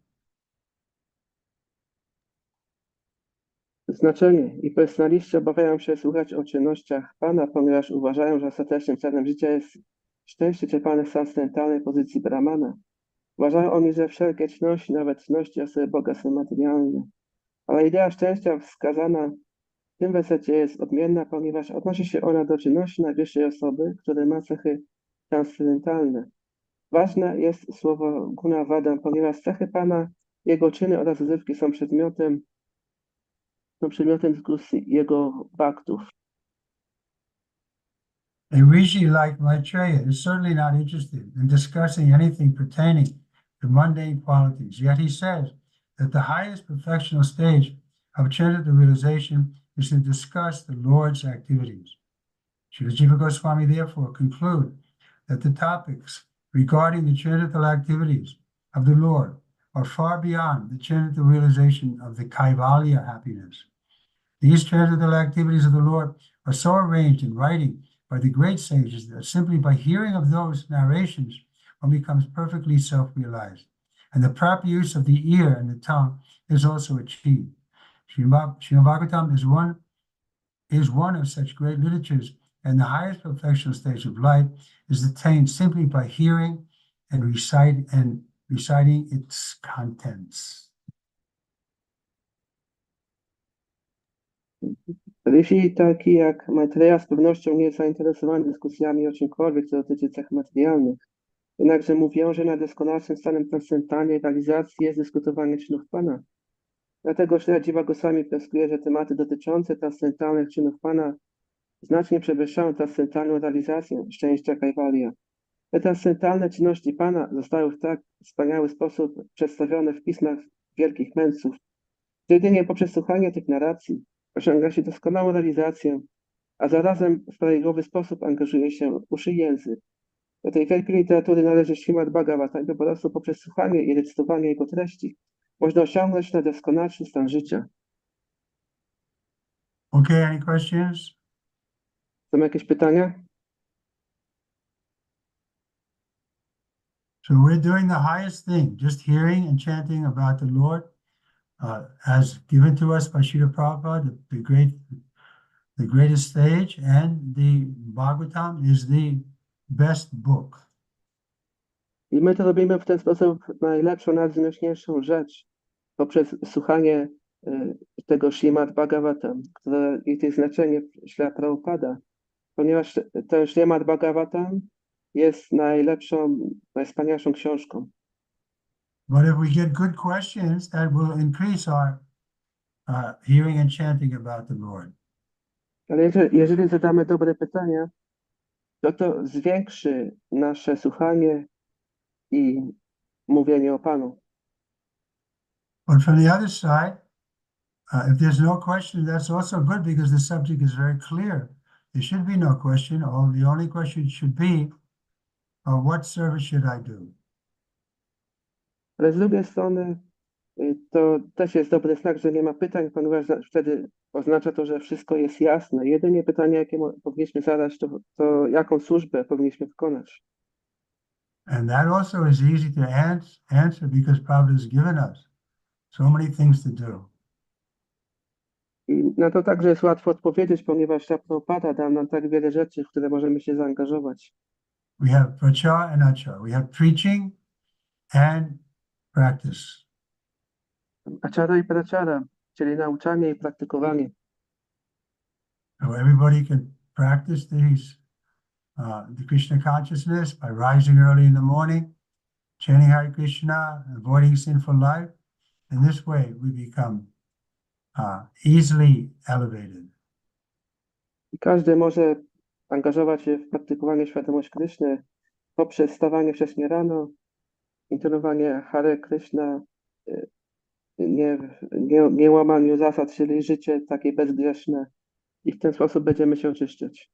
Znaczenie i personaliści obawiają się słuchać o czynnościach Pana, ponieważ uważają, że ostatecznym celem życia jest szczęście czerpane z transcendentalnej pozycji Brahmana. Uważają oni, że wszelkie czynności, nawet czynności osoby Boga, są materialne. Ale idea szczęścia wskazana w tym wersecie jest odmienna, ponieważ odnosi się ona do czynności najwyższej osoby, która ma cechy transcendentalne. Ważne jest słowo guna vadam, ponieważ cechy Pana, jego czyny oraz rozrywki są przedmiotem dyskusji jego baktów. A rishi like Maitreya is certainly not interested in discussing anything pertaining to mundane qualities, yet he says that the highest perfectional stage of transcendental realization is to discuss the Lord's activities. Trivikrama Swami therefore conclude that the topics regarding the transcendental activities of the Lord are far beyond the transcendental realization of the Kaivalya happiness. These transcendental activities of the Lord are so arranged in writing by the great sages that simply by hearing of those narrations, one becomes perfectly self-realized. And the proper use of the ear and the tongue is also achieved. Śrimad Bhagavatam is one of such great literatures, and the highest perfectional stage of life is attained simply by hearing and reciting its contents. Rishi taki jak Maitreya z pewnością nie jest zainteresowany dyskusjami o czymkolwiek, co dotyczy cech materialnych. Jednakże mówią, że najdoskonalszym stanem transcendentalnej realizacji jest dyskutowanie czynów Pana. Dlatego Śrimad Goswami wnioskuje, że tematy dotyczące transcendentalnych czynów Pana znacznie przewyższają transcendentalną realizację szczęścia Kaivalya. Te transcendentalne czynności Pana zostały w tak wspaniały sposób przedstawione w pismach wielkich mędrców, że jedynie poprzez słuchanie tych narracji osiąga się doskonałą realizację, a zarazem w prawidłowy sposób angażuje się uszy i język. Do tej wielkiej literatury należy Śrimad Bhagavatam i po prostu poprzez słuchanie i recytowanie jego treści można osiągnąć najdoskonalszy stan życia. Okay, any questions? Są jakieś pytania? So we're doing the highest thing, just hearing and chanting about the Lord as given to us by Srila Prabhupada, the greatest stage, and the Bhagavatam is the best book. I my to robimy w ten sposób najlepszą, najwznośniejszą rzecz, poprzez słuchanie tego Śrimad Bhagavatam, które jest znaczenie Śrila Prabhupada, ponieważ ten Śrimad Bhagavatam jest najlepszą, najwspanialszą książką. But if we get good questions, that will increase our hearing and chanting about the Lord. Ale jeżeli zadamy dobre pytania, to zwiększy nasze słuchanie i mówienie o Panu. But from the other side, if there's no question, that's also good because the subject is very clear. There should be no question. The only question should be, what service should I do? Ale z drugiej strony to też jest dobry znak, że nie ma pytań, ponieważ wtedy oznacza to, że wszystko jest jasne. Jedynie pytanie, jakie powinniśmy zadać, to jaką służbę powinniśmy wykonać. And that also is easy to answer because Prabhupada has given us so many things to do. I na to także jest łatwo odpowiedzieć, ponieważ Prabhupada dał nam tak wiele rzeczy, w które możemy się zaangażować. We have prachara and achara. We have preaching and practice. Achara i prachara, czyli nauczanie i praktykowanie. So everybody can practice the Krishna consciousness by rising early in the morning, chanting Hare Krishna, avoiding sinful life. In this way, we become easily elevated. I każdy może angażować się w praktykowanie świadomości Kryszny poprzez wstawanie wcześnie rano, intonowanie Hare Krishna, nie łamaniu zasad, czyli życie takie bezgrzeszne I w ten sposób będziemy się oczyszczać.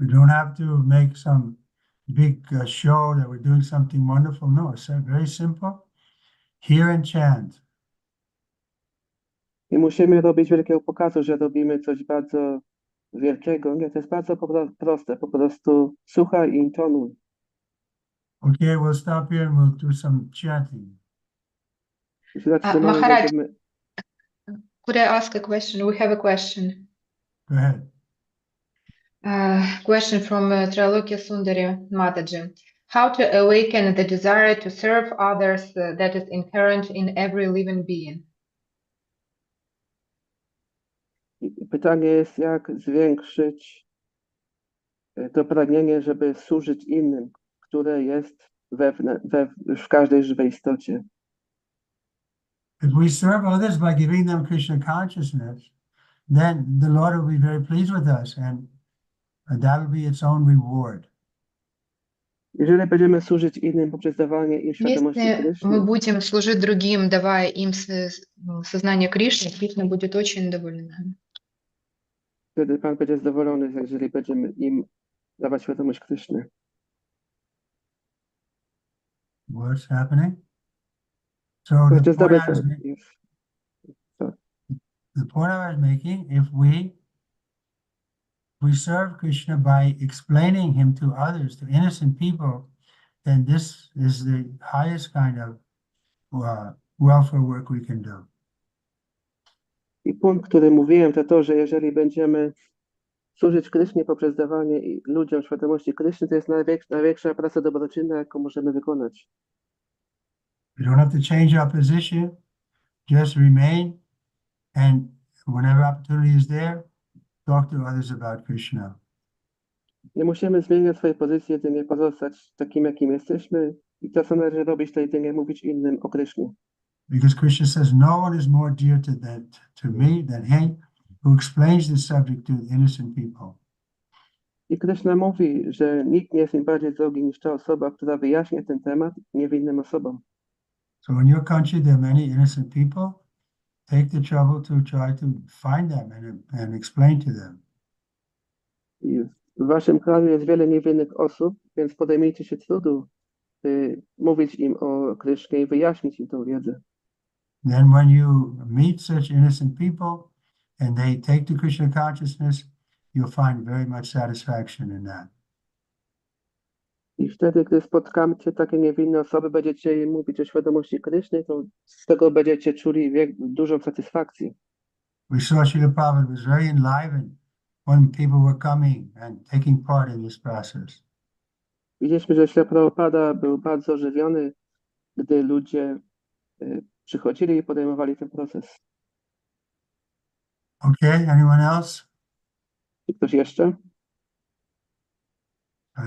We don't have to make some big show that we're doing something wonderful. No, it's very simple. Hear and chant. Nie musimy robić wielkiego pokazu, że robimy coś bardzo wielkiego. Nie, to jest bardzo proste. Po prostu słuchaj i intonuj. Okay, we'll stop here and we'll do some chanting. Jeśli zatrzymamy, Maharaj. będziemy... Could I ask a question? We have a question. Go ahead. Question from Trilokia Sundari Mataji. How to awaken the desire to serve others that is inherent in every living being? Pytanie jest, jak zwiększyć to pragnienie, żeby służyć innym, które jest w każdej żywej istocie. If we serve others by giving them Krishna consciousness, then the Lord will be very pleased with us, and that will be its own reward. Jeżeli będziemy służyć innym poprzez dawanie im świadomości Если Kryszny, мы будем служить другим, давая им сознание Кришны, Кришна будет очень доволен нами. wtedy Pan będzie zadowolony, jeżeli będziemy im dawać świadomość Kryszny. What's happening? So Znaczy the point, zdawać the point I was making, if we serve Krishna by explaining him to others, to innocent people, then this is the highest kind of welfare work we can do. I punkt, który mówiłem, to, że jeżeli będziemy służyć Krysznie poprzez dawanie ludziom świadomości Kryszny, to jest największa praca dobroczynna, jaką możemy wykonać. We don't have to change our position, just remain, and whenever opportunity is there, talk to others about Krishna. Nie musimy zmieniać swojej pozycji, jedynie pozostać takim, jakim jesteśmy i to, co należy robić, to jedynie mówić innym o Krysznie. Because Krishna says, no one is more dear to me than he who explains this subject to innocent people. I Kryszna mówi, że nikt nie jest im bardziej drogi niż ta osoba, która wyjaśnia ten temat niewinnym osobom. So in your country, there are many innocent people. Take the trouble to try to find them and explain to them. I w waszym kraju jest wiele niewinnych osób, więc podejmijcie się trudu, by mówić im o Krysznie i wyjaśnić im tę wiedzę. Then when you meet such innocent people and they take to Krishna consciousness, you'll find very much satisfaction in that. I wtedy, gdy spotkacie takie niewinne osoby, będziecie im mówić o świadomości Kryszny, to z tego będziecie czuli dużą satysfakcję. We saw Srila Prabhupada was very enlivened when people were coming and taking part in this process. Widzieliśmy, że Śrila Prabhupada był bardzo ożywiony, gdy ludzie przychodzili i podejmowali ten proces. Okay, anyone else? I ktoś jeszcze?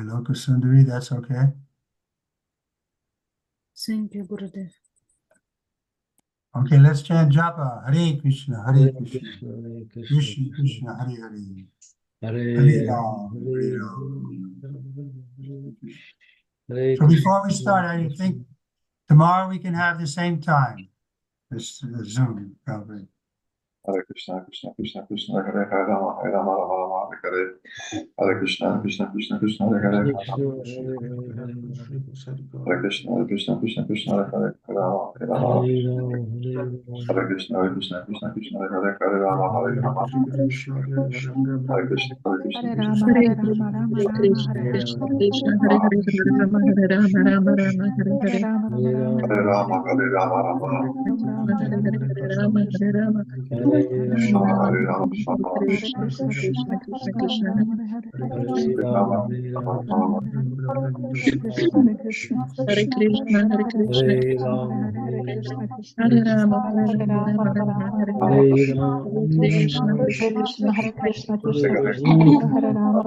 Loka Sundari, that's okay. Thank you, Gurudev. Okay, let's chant japa. Hare Krishna, Hare Krishna, Krishna Krishna, Hare Hare. Hare Ram, Hare Ram. So before we start, I think tomorrow we can have the same time. This Zoom, probably. Hare Krishna, Krishna Krishna, Krishna Hare Hare, Rama Hare Rama, Rama Rama Hare Hare. Hare Krishna, Krishna Krishna, Krishna Hare Hare, Hare Krishna, Krishna Krishna, Krishna Hare Hare, Rama Hare Rama. Hare Krishna, Krishna Krishna, Krishna Hare Hare, Hare Rama, Hare Rama. Hare Krishna, Hare Krishna, Hare Rama, Rama Rama, Hare Krishna, Krishna Hare Hare, Hare Rama, Hare Rama, Rama Rama, Hare Hare. Hare Rama, Hare Rama, Rama. Hare Rama, Hare Rama. Krishna, Hare Rama, Rama. Krishna, Krishna, Krishna, Krishna, Hare Rama, Rama, Rama. Hare Krishna, Hare Krishna, Hare Rama, Hare Rama, Hare Krishna, Krishna, Hare Krishna, Krishna, Hare Rama,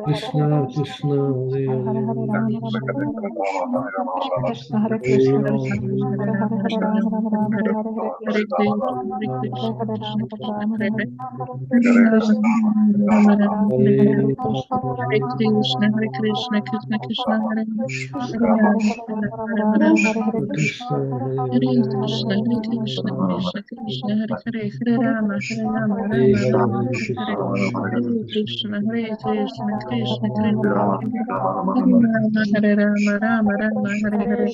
Krishna Krishna Krishna, Hare Krishna, Hare Krishna, Hare Krishna, Krishna Krishna, Hare Hare Krishna, Hare Krishna, Krishna Krishna, Hare Hare, Hare Rama, Rama, Rama, Hare Hare, Hare Krishna, Krishna Krishna, Hare Rama, Rama, Hare Hare. Hare Krishna, Hare Krishna, Krishna Krishna, Hare Rama, Hare Rama, Hare Hare.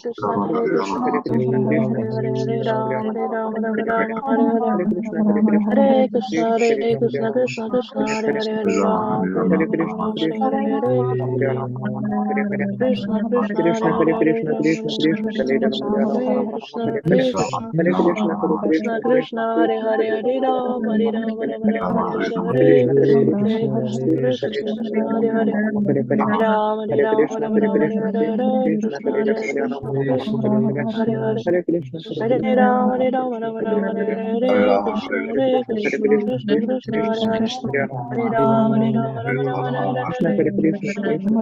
Hare Krishna, Hare Krishna, Krishna Krishna, Hare Hare, Hare Rama, Hare Krishna, Hare Hare, Hare Krishna, Hare Krishna, Krishna Hare Hare, Hare Rama, Krishna, Krishna, Hare Krishna, Hare Krishna, Krishna Krishna, Hare Hare, Hare Rama, Hare Rama, Rama Rama, Hare Hare, Hare Krishna, Krishna Krishna, Hare Hare, Hare Rama, Hare Rama, Rama Rama, Hare Hare, Hare Krishna, Krishna Krishna, Hare Hare. Hare Rama, Hare Rama, Rama Rama, Hare Hare, Hare Krishna, Krishna Krishna, Hare Hare, Hare Rama, Hare Rama, Rama Rama, Hare Hare, Hare Krishna, Krishna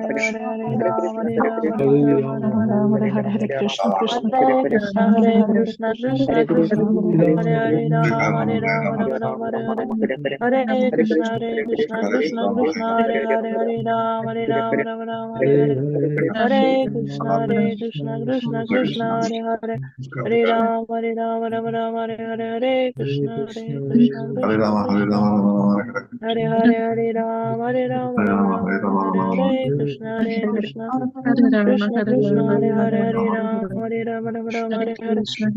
Krishna, Hare Hare, Hare Rama, Hare Rama, Rama Rama, Hare Hare, Hare Krishna, Krishna Hare Krishna, Hare Krishna, Krishna Krishna, Hare Hare Rama, Hare Rama, Rama Rama, Hare Hare, Hare Krishna, Krishna Krishna, Hare Hare, Hare Rama, Hare Rama, Rama Rama, Hare Hare, Hare Krishna, Krishna Krishna, Hare Hare, Hare Rama, Rama Rama, Hare Hare, Hare Krishna, Krishna Krishna, Hare Hare, Hare Rama, Rama Rama, Hare Hare, Krishna, Krishna Krishna Krishna, Hare Hare, Hare Rama, Rama Rama, Hare Hare, Hare Krishna, Krishna Krishna, Hare Hare, Hare Rama, Rama Rama, Hare Hare, Krishna, Krishna Krishna, Hare Hare, Hare Rama, Rama Rama, Hare Hare, Hare Krishna, Krishna Krishna, Hare Hare, Hare Rama, Rama Rama, Hare Hare, Hare Krishna, Krishna Hare Krishna, Krishna Hare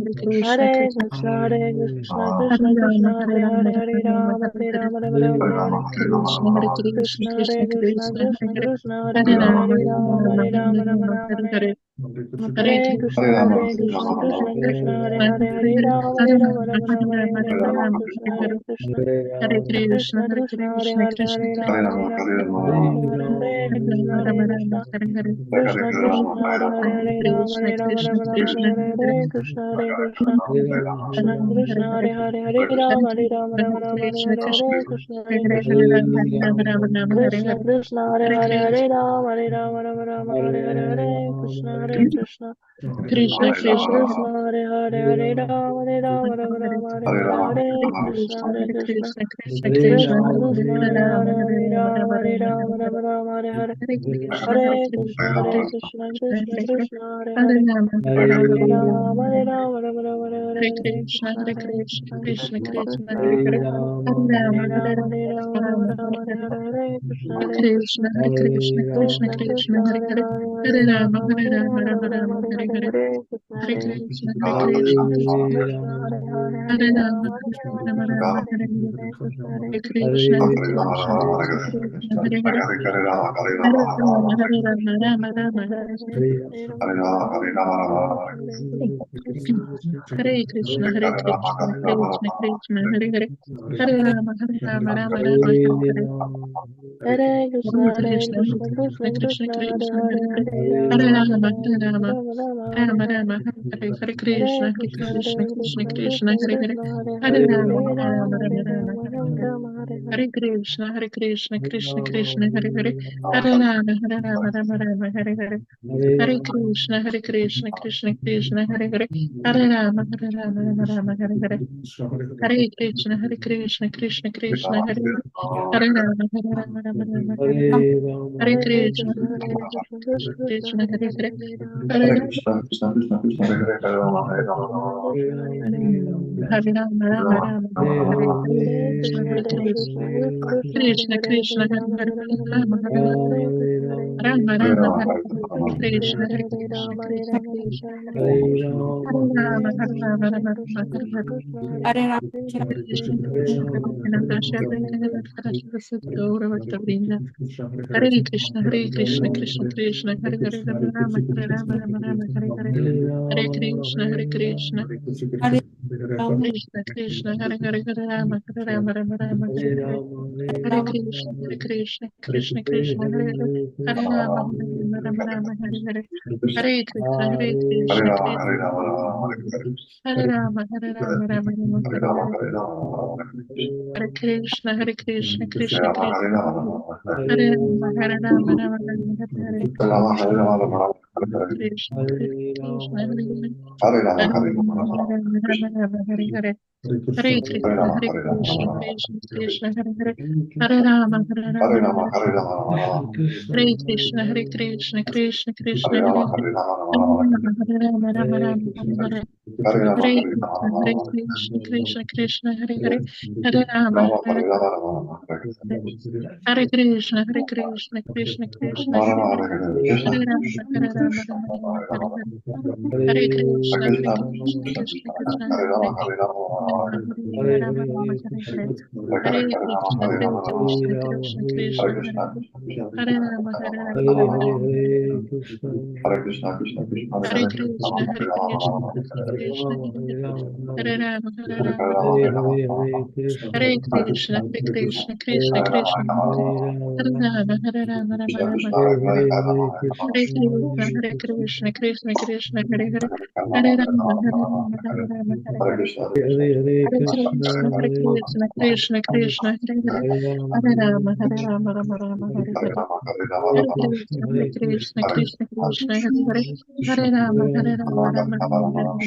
Krishna, Hare Krishna, Hare, Krishna Hare Krishna, Rama, Rama Rama, Hare Hare, Hare Krishna, Rama, Rama, Krishna Hare Hare, Krishna Krishna, Hare Hare, Hare Hare Rama, Krishna, Krishna Rama Rama, Krishna, Hare Hare Hare, Krishna, Krishna Rama, Krishna Hare Krishna, Hare, Hare Hare, Hare Hare Rama, Krishna, Rama Hare Rama, Hare Krishna, Hare, Krishna Hare Krishna, Hare Hare Hare, Krishna, Hare Rama, Rama, Rama, Rama, Hare Krishna Hare, Krishna, Hare Hare Hare, Hare Krishna, Rama, Rama Rama, Hare Hare, Hare Krishna, Krishna Krishna, Krishna Krishna, Krishna, Hare Hare, Hare Rama, Rama Hare Rama, Hare Hare, Hare Krishna, Hare Krishna Krishna, Krishna Krishna, Krishna Krishna, Hare Hare Rama, Hare, Hare Hare Rama, Rama, Rama, Hare Rama, Rama, Hare Rama Rama, Hare Hare, Hare Krishna, Hare Hare Krishna, Krishna, Krishna Krishna Hare Krishna, Hare Hare Hare, Rama, Hare Hare Rama, Rama, Rama, Rama, Hare Hare Rama, Rama Rama, Hare Hare Hare, Krishna, Krishna, Hare Krishna, Krishna Krishna Krishna, Krishna, Hare Hare, Hare Rama, Hare Hare Rama, Rama, Hare Rama, Rama, Rama Rama, Rama, Hare Hare Hare, Krishna, Krishna, Hare Krishna, Krishna Krishna Krishna, Krishna, Hare Hare Hare, Hare, Hare Hare Rama, Rama, Hare Hare Rama, Rama, Rama, Rama Rama, Rama, Hare Hare Hare, Hare, Hare Krishna, Hare Krishna, Hare Hare Krishna, Krishna, Krishna Krishna Krishna, Krishna, Hare Hare, Hare Hare Rama, Rama, Hare Hare Rama, Rama, Rama, Rama Hare Hare Hare, Hare, Krishna, Hare Hare Krishna, Hare Krishna, Krishna, Krishna Krishna, Hare Hare, Hare Rama, Hare Rama, Rama, Rama, Hare Hare, Hare Krishna, Hare Krishna, Krishna Krishna, Hare Hare, Hare Rama, Rama, Rama, Hare Hare, Hare Hare Krishna, Hare Krishna, Hare Krishna, Krishna, Krishna Krishna Krishna, Hare Krishna, Hare, Hare Hare, Hare Hare Rama, Rama, Hare Hare Rama, Rama, Rama, Hare Rama, Hare. Rama, Hare Hare, Krishna, Hare Hare Krishna, Krishna, Hare Krishna Krishna, Krishna, Krishna Hare Hare, Krishna, Hare Hare Hare, Rama, Hare Rama, Rama, Rama, Hare Rama, Rama, Hare Hare, Rama Rama, Hare Hare. Hare Krishna, Hare Krishna, Krishna Krishna, Hare Hare, Hare Rama, Rama, Rama, Hare Hare, Hare Krishna, Hare Krishna, Krishna Krishna, Hare Hare, Hare Rama, Rama, Rama, Hare Hare, Hare Krishna, Hare Krishna, Krishna Krishna, Hare Hare, Hare Rama, Rama, Rama, Hare Hare, Hare Hare Krishna, Krishna, Hare Hare Krishna, Krishna, Krishna Krishna Krishna, Krishna, Hare Hare Hare, Hare, Hare Rama, Hare Hare Rama, Krishna, Krishna Krishna, Hare Hare. Hare Rama, Rama, Rama, Hare Hare Krishna, Krishna, Hare Hare Krishna, Krishna, Krishna Krishna, Hare Krishna Hare, Krishna, Hare Hare Rama, Hare, Hare Rama, Rama, Rama Hare Rama, Rama, Hare Krishna, Hare Rama, Rama, Hare Krishna, Krishna, Hare Hare Hare Krishna, Rama, Hare Krishna Rama, Krishna, Rama Hare Rama, Rama, Hare Hare Krishna, Rama, Rama, Krishna Rama, Krishna, Hare Krishna, Hare Hare Krishna, Hare Krishna, Krishna, Krishna, Krishna, Hare Krishna, Vinandasha, Krishna, Hare Hare Saraswati, Gaura Bhakta Vrinda, Hare Krishna, Hare Krishna, Krishna Krishna, Hare Hare, Rama, Rama, Hare Rama, Rama, Rama, Hare Hare, Hare Krishna, Hare Krishna, Krishna Krishna, Hare Hare, Hare Rama, Rama, Rama, Hare Hare, Hare Krishna, Hare Krishna, Krishna Krishna, Hare Hare, Hare Rama, Rama, Rama, Hare Hare, Hare Krishna, Hare Krishna, Krishna Hare Rama, Rama, Rama, Hare Hare, Hare Krishna, Hare Krishna, Krishna Krishna, Hare Rama, Rama, Rama, Hare Hare, Krishna, Krishna, Hare Hare, Hare Rama, Rama, Rama, Hare Hare, Hare Krishna, Hare Krishna, Krishna Krishna, Hare Hare, Hare Rama, Hare Rama, Hare Rama Rama, Hare Rama, Rama, Rama Rama. Hare Krishna, Hare Krishna, Krishna Krishna, Hare Hare Rama, Hare, Hare Rama, Rama Hare Rama. Rama, Hare Rama, Rama Rama, Hare Hare, Hare Rama, Hare Hare Rama, Krishna, Rama Hare Rama. Krishna, Krishna Krishna, Hare Hare, Hare Rama, Rama, Hare Hare Rama, Rama, Rama Rama. Hare Hare Krishna, Hare Krishna, Krishna Krishna, Rama, Hare Rama, Hare, Hare Krishna, Hare Rama, Krishna, Hare Rama, Krishna, Rama Rama, Rama, Hare Hare Rama. Hare, Hare Krishna, Hare Hare Krishna, Krishna, Krishna, Krishna Krishna, Krishna, Hare Hare Rama, Hare, Hare Rama, Rama Rama. Hare Rama, Rama Rama, Hare Hare, Hare Hare Hare Rama, Krishna, Hare Hare Rama, Rama. Krishna, Krishna Hare Krishna, Hare Krishna, Hare, Krishna, Hare Krishna, Rama, Hare Hare Rama, Rama, Hare Rama, Hare Rama. Rama, Hare Krishna, Krishna, Krishna, Hare Hare Hare Krishna, Rama, Hare Hare Rama, Krishna, Rama Krishna Rama. Krishna, Hare Rama, Hare Hare Rama, Rama, Hare Rama, Rama.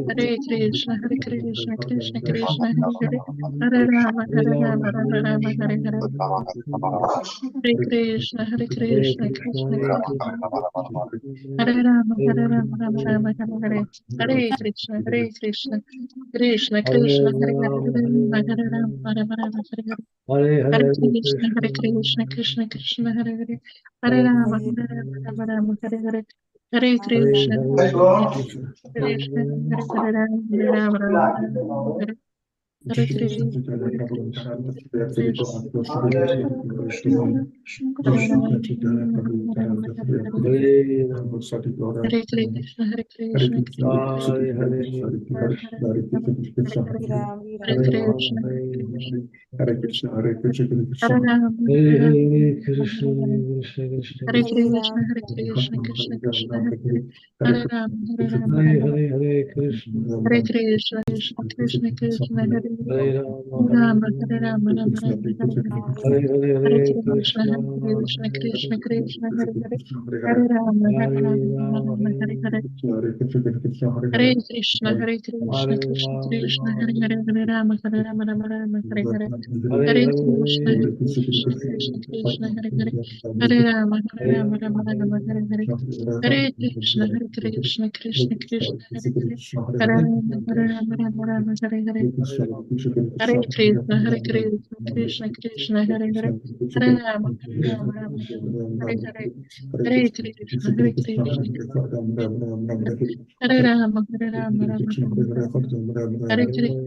Hare Hare Krishna, Krishna, Hare Krishna, Krishna, Krishna Hare Rama, Krishna, Hare Rama, Rama. Hare Rama, Hare Rama, Rama Krishna, Rama, Krishna, Hare Hare Hare, Hare, Hare Rama, Hare Rama. Hare Krishna, Hare Krishna, Krishna Krishna, Hare Hare, Hare Rama, Hare Hare Rama, Rama, Hare Rama Rama, Hare Rama Rama, Hare Hare Hare, Krishna, Krishna, Hare Krishna, Krishna, Hare Krishna, Krishna Krishna, Hare Hare, Hare Rama, Hare Rama, Rama Rama, Hare Hare Hare, Rama, Hare Rama, Hare Rama Rama. Krishna, Hare Krishna, Hare Krishna Krishna, Hare Hare, Hare Rama, Hare Rama, Rama, Rama Hare Rama, Rama, Hare Rama. Hare, Hare Krishna, Hare Krishna, Krishna Hare Rama, Krishna, Hare Hare Rama, Hare, Rama. Hare Rama, Hare Rama, Rama Rama, Hare Hare, Hare Rama, Hare Rama, Rama. Hare Krishna, Hare Krishna, Krishna Hare Rama, Krishna, Hare Rama, Rama Rama. Hare Rama, Hare Rama, Rama Rama, Hare Hare, Hare Krishna, Hare Krishna, Krishna Krishna, Hare Hare, Hare Rama, Hare Rama, Rama Rama, Hare Hare, Hare Krishna, Hare Krishna, Krishna Krishna, Hare Hare, Hare Rama, Hare Rama, Rama Rama, Hare Hare, Hare Krishna, Krishna, Hare Hare Rama, Hare Rama, Rama Rama, Hare Hare Krishna, Hare Krishna, Krishna Hare Rama, Hare Rama, Hare Hare, Hare Krishna, Hare Krishna, Krishna Krishna, Hare Hare, Hare Krishna, Hare Krishna, Hare Rama, Hare Rama, Hare Hare, Hare Krishna, Hare Krishna, Krishna Krishna, Hare Hare, Hare Rama, Hare Rama, Rama Rama, Hare Krishna, Krishna Krishna, Krishna Hare Hare, Hare Rama, Hare Rama, Rama Rama, Hare Hare, Hare Krishna, Hare Krishna, Krishna Krishna, Hare Hare, Hare Rama, Hare Rama, Rama Rama, Hare Hare, Hare Krishna, Krishna Krishna, Hare Hare, Hare Rama, Hare Rama, Rama Rama, Hare Hare, Hare Krishna, Krishna Krishna, Hare Hare, Hare Rama, Hare Rama, Rama Rama, Hare Hare,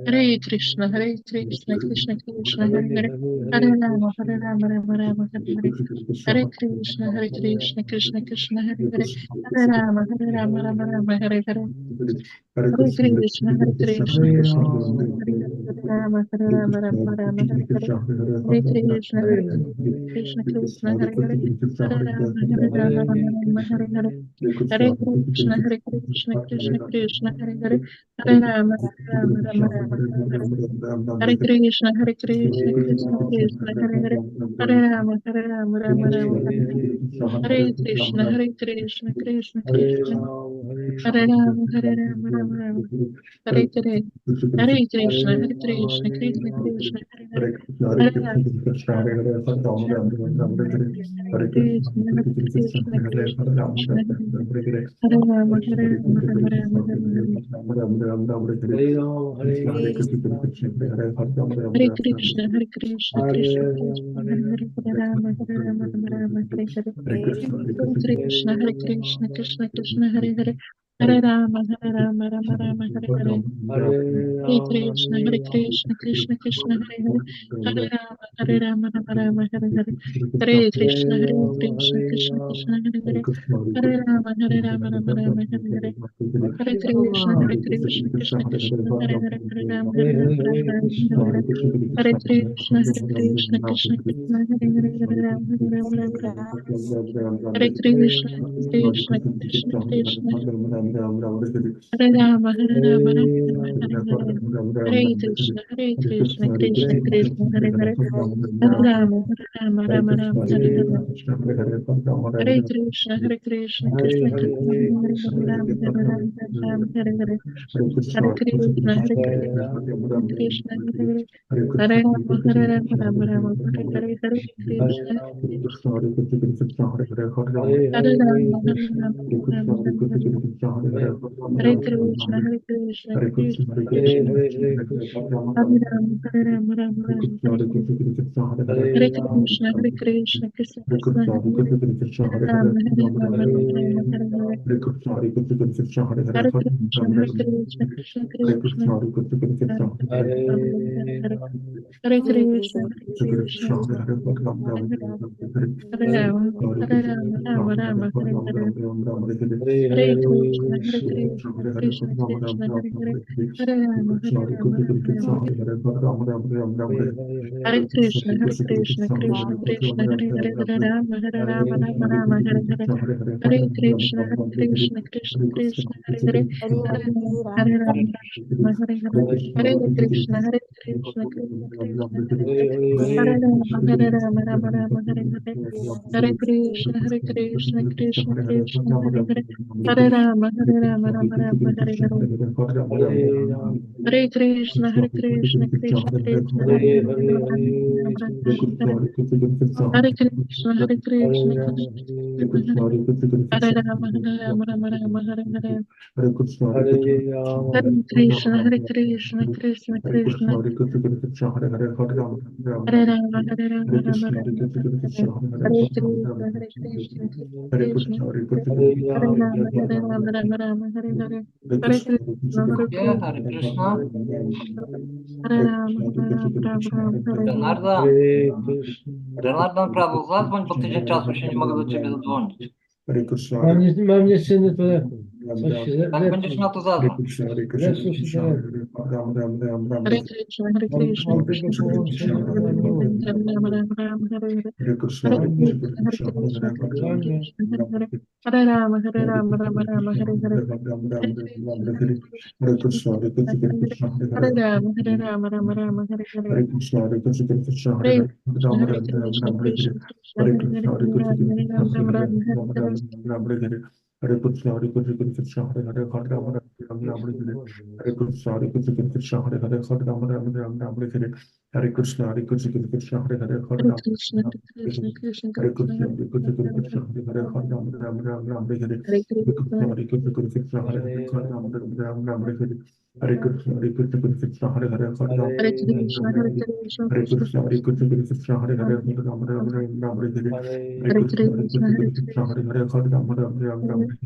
Hare Krishna, Krishna Krishna, Hare Hare, Hare Rama, Hare Rama, Rama Rama, Hare Hare, Hare Krishna, Krishna Krishna, Hare Hare, Hare Rama, Hare Rama, Rama Rama, Hare Hare, Hare Krishna, Krishna Krishna, Hare Rama, Hare Rama, Rama Rama, Hare Hare, Hare Krishna, Krishna Krishna, Hare Hare, Hare Rama, Hare Rama, Rama, Hare Hare, Hare Krishna, Krishna Krishna, Hare Hare, Hare Rama, Hare Rama, Rama Rama, Hare Hare, Hare Krishna, Krishna Krishna, Hare Hare, Hare Rama, Hare Rama, Rama Rama, Hare Hare, Hare Krishna, Krishna Krishna, Hare Hare, Hare Rama, Hare Rama, Rama Rama, Hare Hare, Hare Krishna, Krishna Hare Hare, Hare Rama, Hare Rama, Rama Rama, Hare Hare, Hare Krishna, Krishna Krishna, Hare Hare, Hare Rama, Hare Rama, Rama Rama, Hare Hare, Hare Krishna, Krishna Krishna, Hare Hare, Hare Rama, Hare Rama, Rama Rama, Hare Hare, Hare Krishna, Krishna Krishna, Hare Rama, Hare Rama, Rama Rama, Hare Hare, Hare Krishna, Krishna Krishna, Hare Hare, Hare Rama, Hare Krishna, Krishna Krishna, Hare Hare, Hare Rama, Hare Rama, Rama Rama, Hare Hare, Hare Krishna, Krishna Krishna, Hare Hare, Hare Rama, Hare Rama, Rama Rama, Hare Hare, Hare Krishna, Krishna Krishna, Hare Hare, Hare Rama, Hare Rama, Rama Rama, Hare Hare, Hare Krishna, Krishna Krishna, Hare Hare, Hare Rama, Hare Rama, Rama Rama, Hare Hare, Hare Krishna, Krishna Krishna, Hare Hare, Hare Rama, Hare Rama, Rama Rama, Hare Hare, Hare Krishna, Krishna Krishna, Hare Hare, Hare Rama, Hare Rama, Rama Rama, Hare Hare, Hare Krishna, Krishna Krishna, Hare Hare, Hare Rama, Hare Rama, Rama Rama, Hare Krishna, Krishna Krishna, Hare Rama, Hare Rama, Rama Rama, Hare Hare. Hare Krishna, Krishna Krishna, Hare Hare. Hare Rama, Rama Rama, Hare Hare. Hare Krishna, Krishna Krishna, Hare Hare Rama, Hare Rama, Hare Hare. Hare Krishna, Krishna Hare Hare. Hare Rama, Rama Rama, Hare Hare. Hare Krishna, Hare Rama, Rama Rama, Hare Hare. Hare Krishna, Krishna Krishna, Hare Rama, Rama Rama, Hare Hare. Hare Krishna, Krishna Krishna, Hare Hare. Hare Rama, Rama Rama, Hare Hare. Hare Krishna, Krishna Krishna, Rama Rama, Hare Hare. Hare Krishna, Krishna Hare Rama, Rama Rama, Hare Hare. Hare Krishna, Krishna Krishna, Hare Hare. Hare Rama, Rama Rama, Hare Hare Krishna, Krishna Krishna, Hare Hare. Hare Rama, Rama Rama, Hare Hare. Hare Krishna, Krishna Krishna, Hare Hare. Hare Rama, Hare Hare. Hare Krishna, Krishna Krishna, Hare Hare. Hare Rama, Rama Rama, Hare Hare. Hare Krishna, Krishna Krishna, Hare Hare. Hare Rama, Rama Rama, Hare Hare. Hare Krishna, Krishna Krishna, Hare Hare. Rama Hare Hare. Hare Krishna, Krishna Krishna, Hare Rama, Rama Hare Hare. Hare Krishna, Krishna Krishna, Hare Rama, Rama Hare. Hare Krishna, Krishna Krishna, Hare Rama, Rama Hare Hare. Hare Krishna, Yeah, Hare Krishna. Hare Rama, Rama Hare Hare. Renardan Prabhu, zadzwoń, bo tydzień czasu się nie mogę do ciebie zadzwonić. Mam nieczynny telefon. Coś się Jak będziesz miał, to zadzwoń. zepsuł się telefon. Hare Krishna, Krishna Mam tylko połączenie na numer. Rama Hare Hare. Hare Krishna, Krishna Hare Hare. Hare Rama, Rama Hare Hare. Hare Rama, Rama Hare Hare. Hare Krishna, Krishna Krishna, Hare Hare. Hare Krishna, Hare Krishna, Krishna Hare Hare, Hare Rama, Rama Hare. Hare Krishna, Hare Krishna, Krishna Hare Hare, Hare Rama, Rama Hare. Hare Krishna, Hare Krishna, Krishna Hare Hare, Hare Rama, Krishna, Krishna Krishna, Hare Krishna, Hare Krishna, Krishna Hare Hare, Hare Rama, Rama Hare. Hare Hare Krishna, Hare Krishna, Krishna Hare Hare, Hare Rama, Rama Hare. Hare Krishna, Hare Krishna, Krishna Hare Hare, Hare Rama, Hare Krishna, Rama Hare. Hare Krishna, Hare Krishna, Krishna Hare Hare, Hare Rama, Rama Hare. Hare Krishna, Hare Krishna, Krishna Hare Hare, Hare Rama, Rama Hare. Hare Krishna, Hare Krishna, Krishna Hare Hare, Hare Rama, Rama Hare.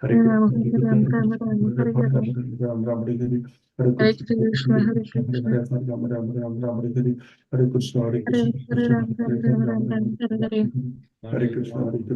Hare Hare Krishna, Hare Krishna, Krishna, Hare Krishna Hare Krishna, Hare, Hare Rama, Rama Hare. Hare Krishna, Hare Krishna, Krishna Hare Hare, Hare Rama, Rama Hare. Hare Krishna, Hare